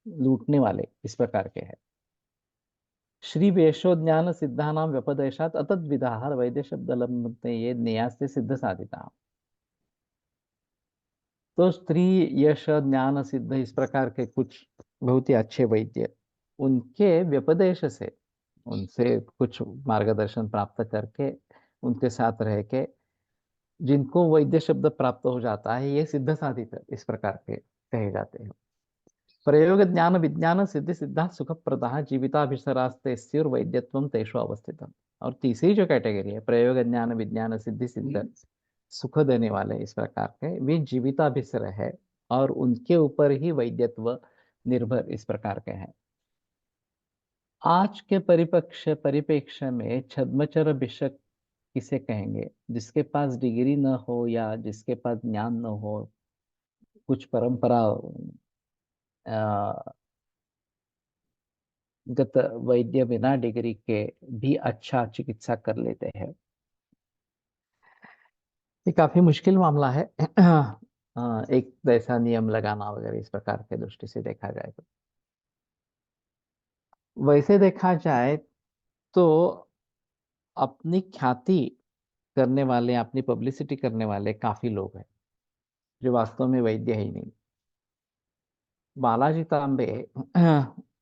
लूटने वाले इस प्रकार के है। श्री वेशो ज्ञान सिद्धानां व्यपदेशात अतद्विदाः वैद्य शब्द लंबते ये न्यास से सिद्ध साधिता। तो स्त्री यश ज्ञान सिद्ध इस प्रकार के कुछ बहुत ही अच्छे वैद्य, उनके व्यपदेश से, उनसे कुछ मार्गदर्शन प्राप्त करके, उनके साथ रह के जिनको वैद्य शब्द प्राप्त हो जाता है, ये सिद्ध साधित इस प्रकार के कहे जाते हैं। प्रयोग ज्ञान विज्ञान सिद्धि सिद्धा सुख प्रदा जीविताभिसरास्ते वैद्यत्व तेषु अवस्थितम। और तीसरी जो कैटेगरी है, प्रयोग ज्ञान विज्ञान सिद्धि सिद्ध सुख देने वाले इस प्रकार के, वे जीविताभिसर है और उनके ऊपर ही वैद्यत्व निर्भर इस प्रकार के हैं। आज के परिप्रेक्ष्य में छद्मचर भिषक किसे कहेंगे? जिसके पास डिग्री न हो या जिसके पास ज्ञान न हो, कुछ परंपरा गत वैद्य बिना डिग्री के भी अच्छा चिकित्सा कर लेते हैं। ये काफी मुश्किल मामला है। एक ऐसा नियम लगाना वगैरह इस प्रकार के दृष्टि से देखा जाए तो, वैसे देखा जाए तो अपनी ख्याति करने वाले, अपनी पब्लिसिटी करने वाले काफी लोग हैं जो वास्तव में वैद्य ही नहीं। बालाजी तांबे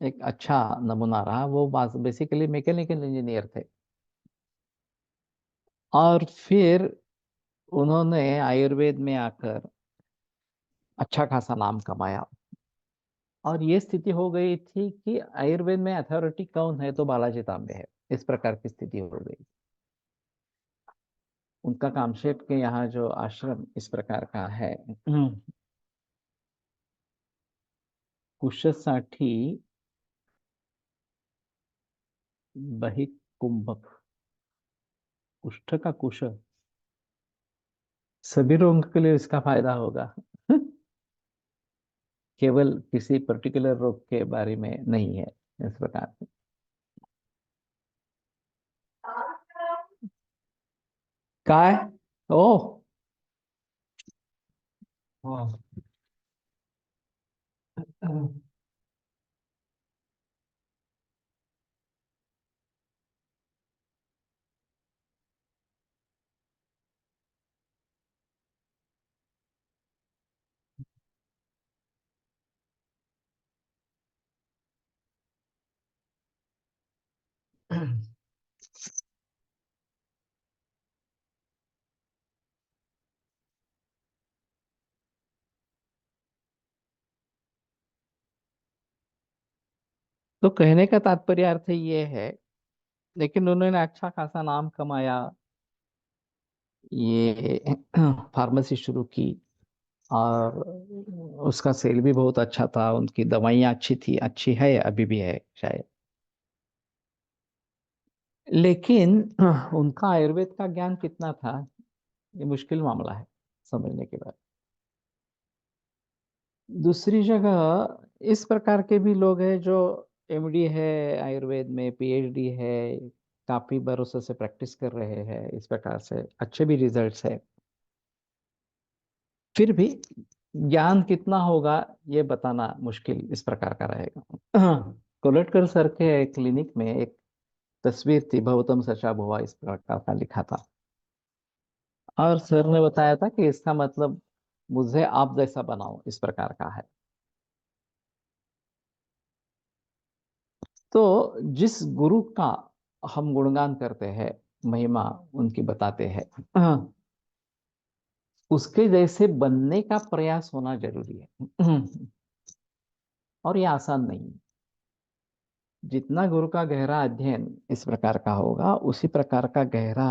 एक अच्छा नमूना रहा। वो बेसिकली मैकेनिकल इंजीनियर थे और फिर उन्होंने आयुर्वेद में आकर अच्छा खासा नाम कमाया। और ये स्थिति हो गई थी कि आयुर्वेद में अथॉरिटी कौन है, तो बालाजी तांबे है, इस प्रकार की स्थिति हो गई। उनका कामशेट के यहाँ जो आश्रम इस प्रकार का है, कुशसाठी बहिकुंभक, कुष्ठ का कुश, सभी रोगों के लिए इसका फायदा होगा। केवल किसी पर्टिकुलर रोग के बारे में नहीं है इस प्रकार से। काय ओ हाँ। तो कहने का तात्पर्य अर्थ ये है, लेकिन उन्होंने अच्छा खासा नाम कमाया, ये फार्मेसी शुरू की और उसका सेल भी बहुत अच्छा था, उनकी दवाइयाँ अच्छी थी, अच्छी है, अभी भी है शायद। लेकिन उनका आयुर्वेद का ज्ञान कितना था, ये मुश्किल मामला है समझने के बाद। दूसरी जगह इस प्रकार के भी लोग हैं जो एमडी है आयुर्वेद में, पीएचडी है, काफी भरोसे से प्रैक्टिस कर रहे हैं, इस प्रकार से अच्छे भी रिजल्ट्स है। फिर भी ज्ञान कितना होगा ये बताना मुश्किल इस प्रकार का रहेगा। कोलटकर सर के क्लिनिक में एक तस्वीर थी, भवतम सचा भुआ इस प्रकार का लिखा था, और सर ने बताया था कि इसका मतलब मुझे आप जैसा बनाओ इस प्रकार का है। तो जिस गुरु का हम गुणगान करते हैं, महिमा उनकी बताते हैं, उसके जैसे बनने का प्रयास होना जरूरी है। और ये आसान नहीं है। जितना गुरु का गहरा अध्ययन इस प्रकार का होगा, उसी प्रकार का गहरा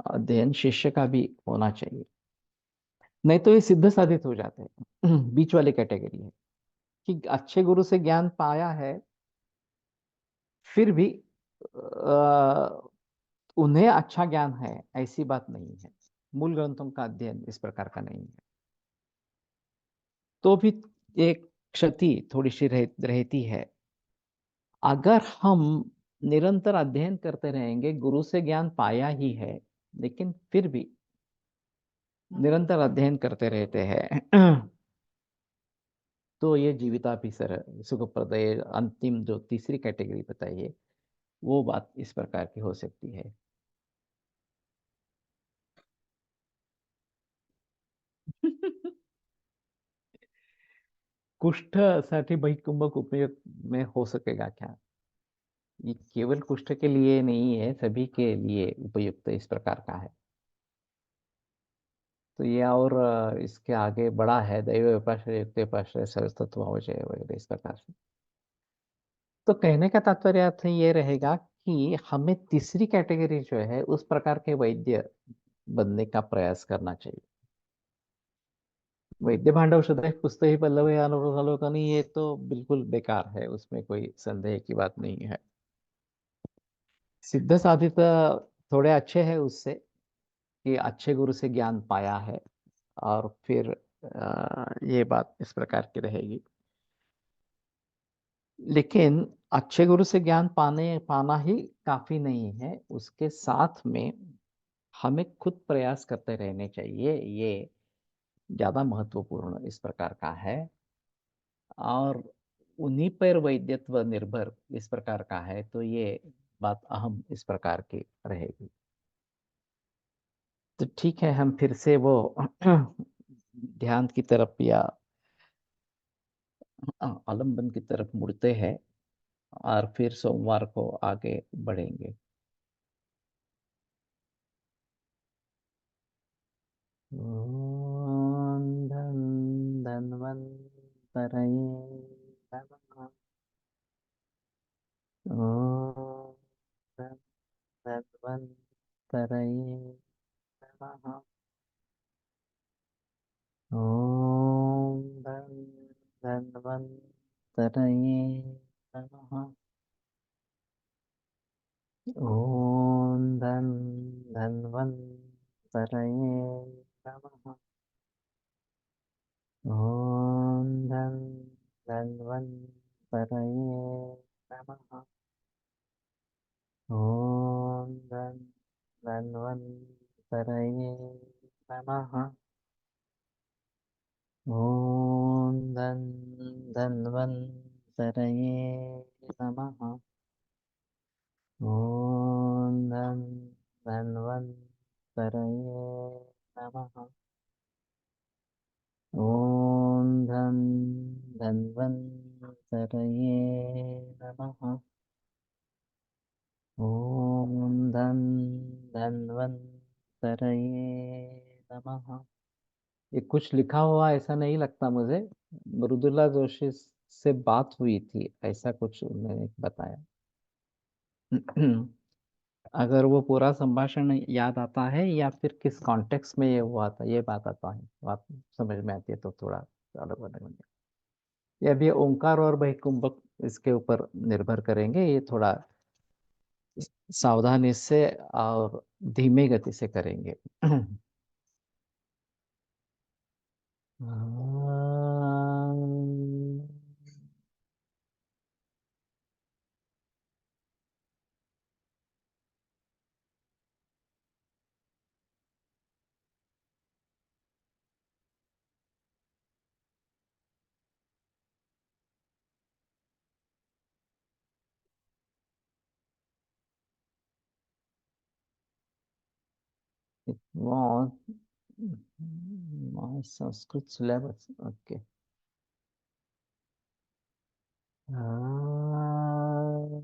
अध्ययन शिष्य का भी होना चाहिए। नहीं तो ये सिद्ध साधित हो जाते हैं। बीच वाली कैटेगरी है कि अच्छे गुरु से ज्ञान पाया है, फिर भी उन्हें अच्छा ज्ञान है, ऐसी बात नहीं है। मूल ग्रंथों का अध्ययन इस प्रकार का नहीं है। तो भी एक क्षति थोड़ी सी रहती है। अगर हम निरंतर अध्ययन करते रहेंगे, गुरु से ज्ञान पाया ही है, लेकिन फिर भी निरंतर अध्ययन करते रहते हैं तो ये जीविताभिसर सुखप्रद, ये अंतिम जो तीसरी कैटेगरी बताई है, वो बात इस प्रकार की हो सकती है। कुष्ठ साठी बहिकुंभक उपयोग में हो सकेगा क्या? ये केवल कुष्ठ के लिए नहीं है, सभी के लिए उपयुक्त इस प्रकार का है। तो ये और इसके आगे बड़ा है, दैव उपाश्रय युक्त उपाश्रय सरस्तत्व अवचय वगैरह इस प्रकार से। तो कहने का तात्पर्य अर्थ ये रहेगा कि हमें तीसरी कैटेगरी जो है उस प्रकार के वैद्य बनने का प्रयास करना चाहिए। वैद्य भांडव सदैव पुस्तक ही पल्लव अवलोकन, ये तो बिल्कुल बेकार है, उसमें कोई संदेह की बात नहीं है। सिद्ध साधित थोड़े अच्छे हैं उससे, कि अच्छे गुरु से ज्ञान पाया है, और फिर ये बात इस प्रकार की रहेगी। लेकिन अच्छे गुरु से ज्ञान पाना ही काफी नहीं है, उसके साथ में हमें खुद प्रयास करते रहने चाहिए, ये ज्यादा महत्वपूर्ण इस प्रकार का है। और उन्हीं पर वैद्यत्व निर्भर इस प्रकार का है, तो ये बात अहम इस प्रकार की रहेगी। तो ठीक है, हम फिर से वो ध्यान की तरफ या आलम्बन की तरफ मुड़ते हैं, और फिर सोमवार को आगे बढ़ेंगे। ॐ धन धन्वन्तरये नमः। ॐ धन धन्वन्तरये नमः। ॐ धन धन्वन्तरये नमः। ॐ धन धन्वन्तरये नमः। ॐ धन धन्वन्तरये नमः। ॐ धन धन्वन्तरये नमः। ॐ धन धन्वन्तरये नमः। ॐ धन धन्वन्तरये नमः। ॐ धन धन्वन्तरये नमः। ॐ धन धन्वन्तरये नमः। ये कुछ लिखा हुआ ऐसा नहीं लगता मुझे, मृदुला जोशी से बात हुई थी ऐसा कुछ उन्होंने बताया। अगर वो पूरा संभाषण याद आता है या फिर किस कॉन्टेक्स्ट में ये हुआ था, ये बात आता है, बात समझ में आती है तो थोड़ा अलग अलग बन गया। ये अभी ओंकार और बहिकुंभक इसके ऊपर निर्भर करेंगे, ये थोड़ा सावधानी से और धीमे गति से करेंगे। It was my Sanskrit syllabus. Okay. Ah,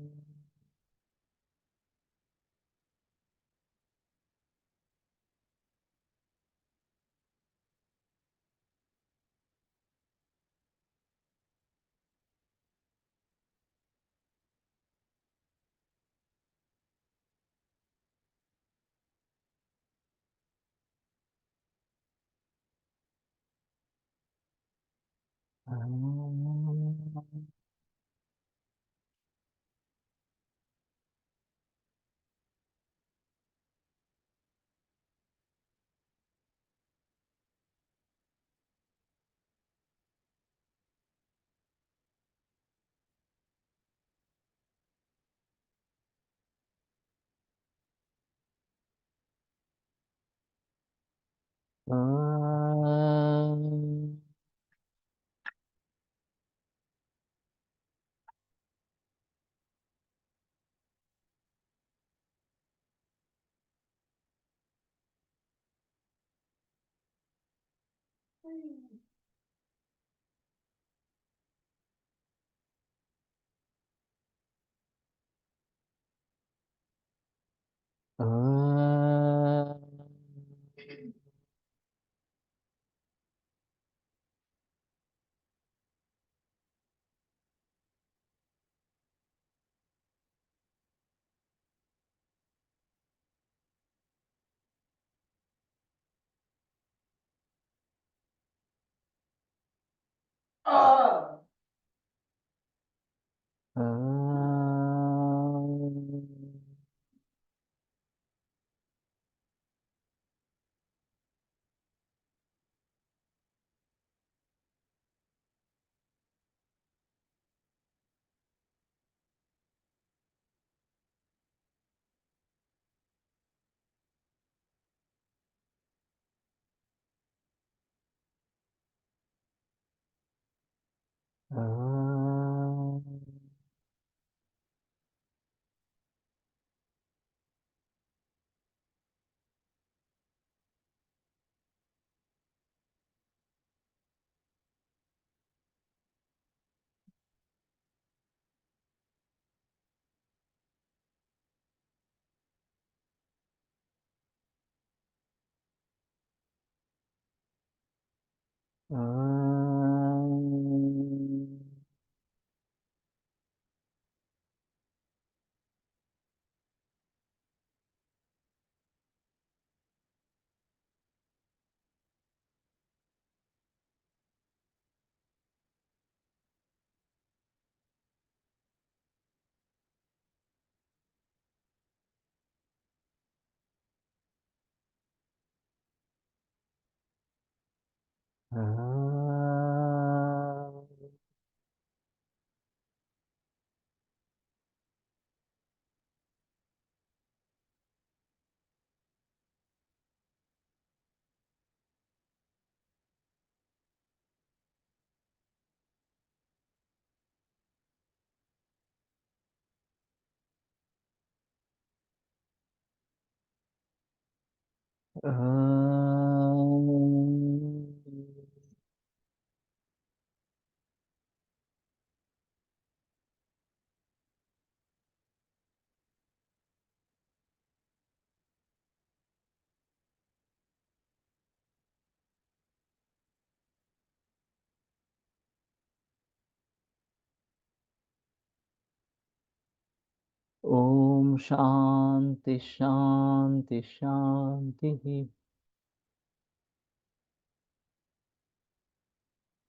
Om Shanti शांति शांति।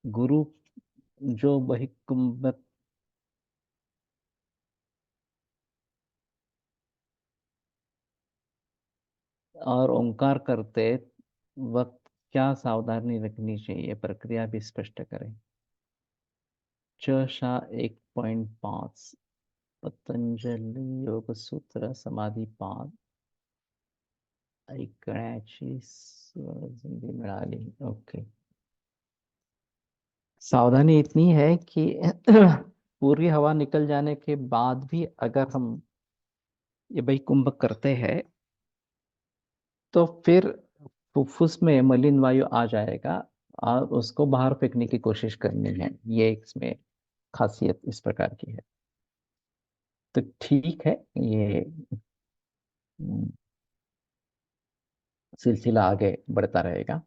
गुरु जो बहिकुंभ और ओंकार करते वक्त क्या सावधानी रखनी चाहिए, प्रक्रिया भी स्पष्ट करें। च शा 1.5 पतंजलि योग सूत्र समाधी पाद ऐकण्याची संधी मिळाली। ओके। सावधानी इतनी है कि पूरी हवा निकल जाने के बाद भी अगर हम ये भाई कुंभ करते हैं तो फिर फुफ्फुस में मलिन वायु आ जाएगा और उसको बाहर फेंकने की कोशिश करनी है। ये इसमें खासियत इस प्रकार की है। तो ठीक है, ये हम्म, सिलसिला आगे बढ़ता रहेगा।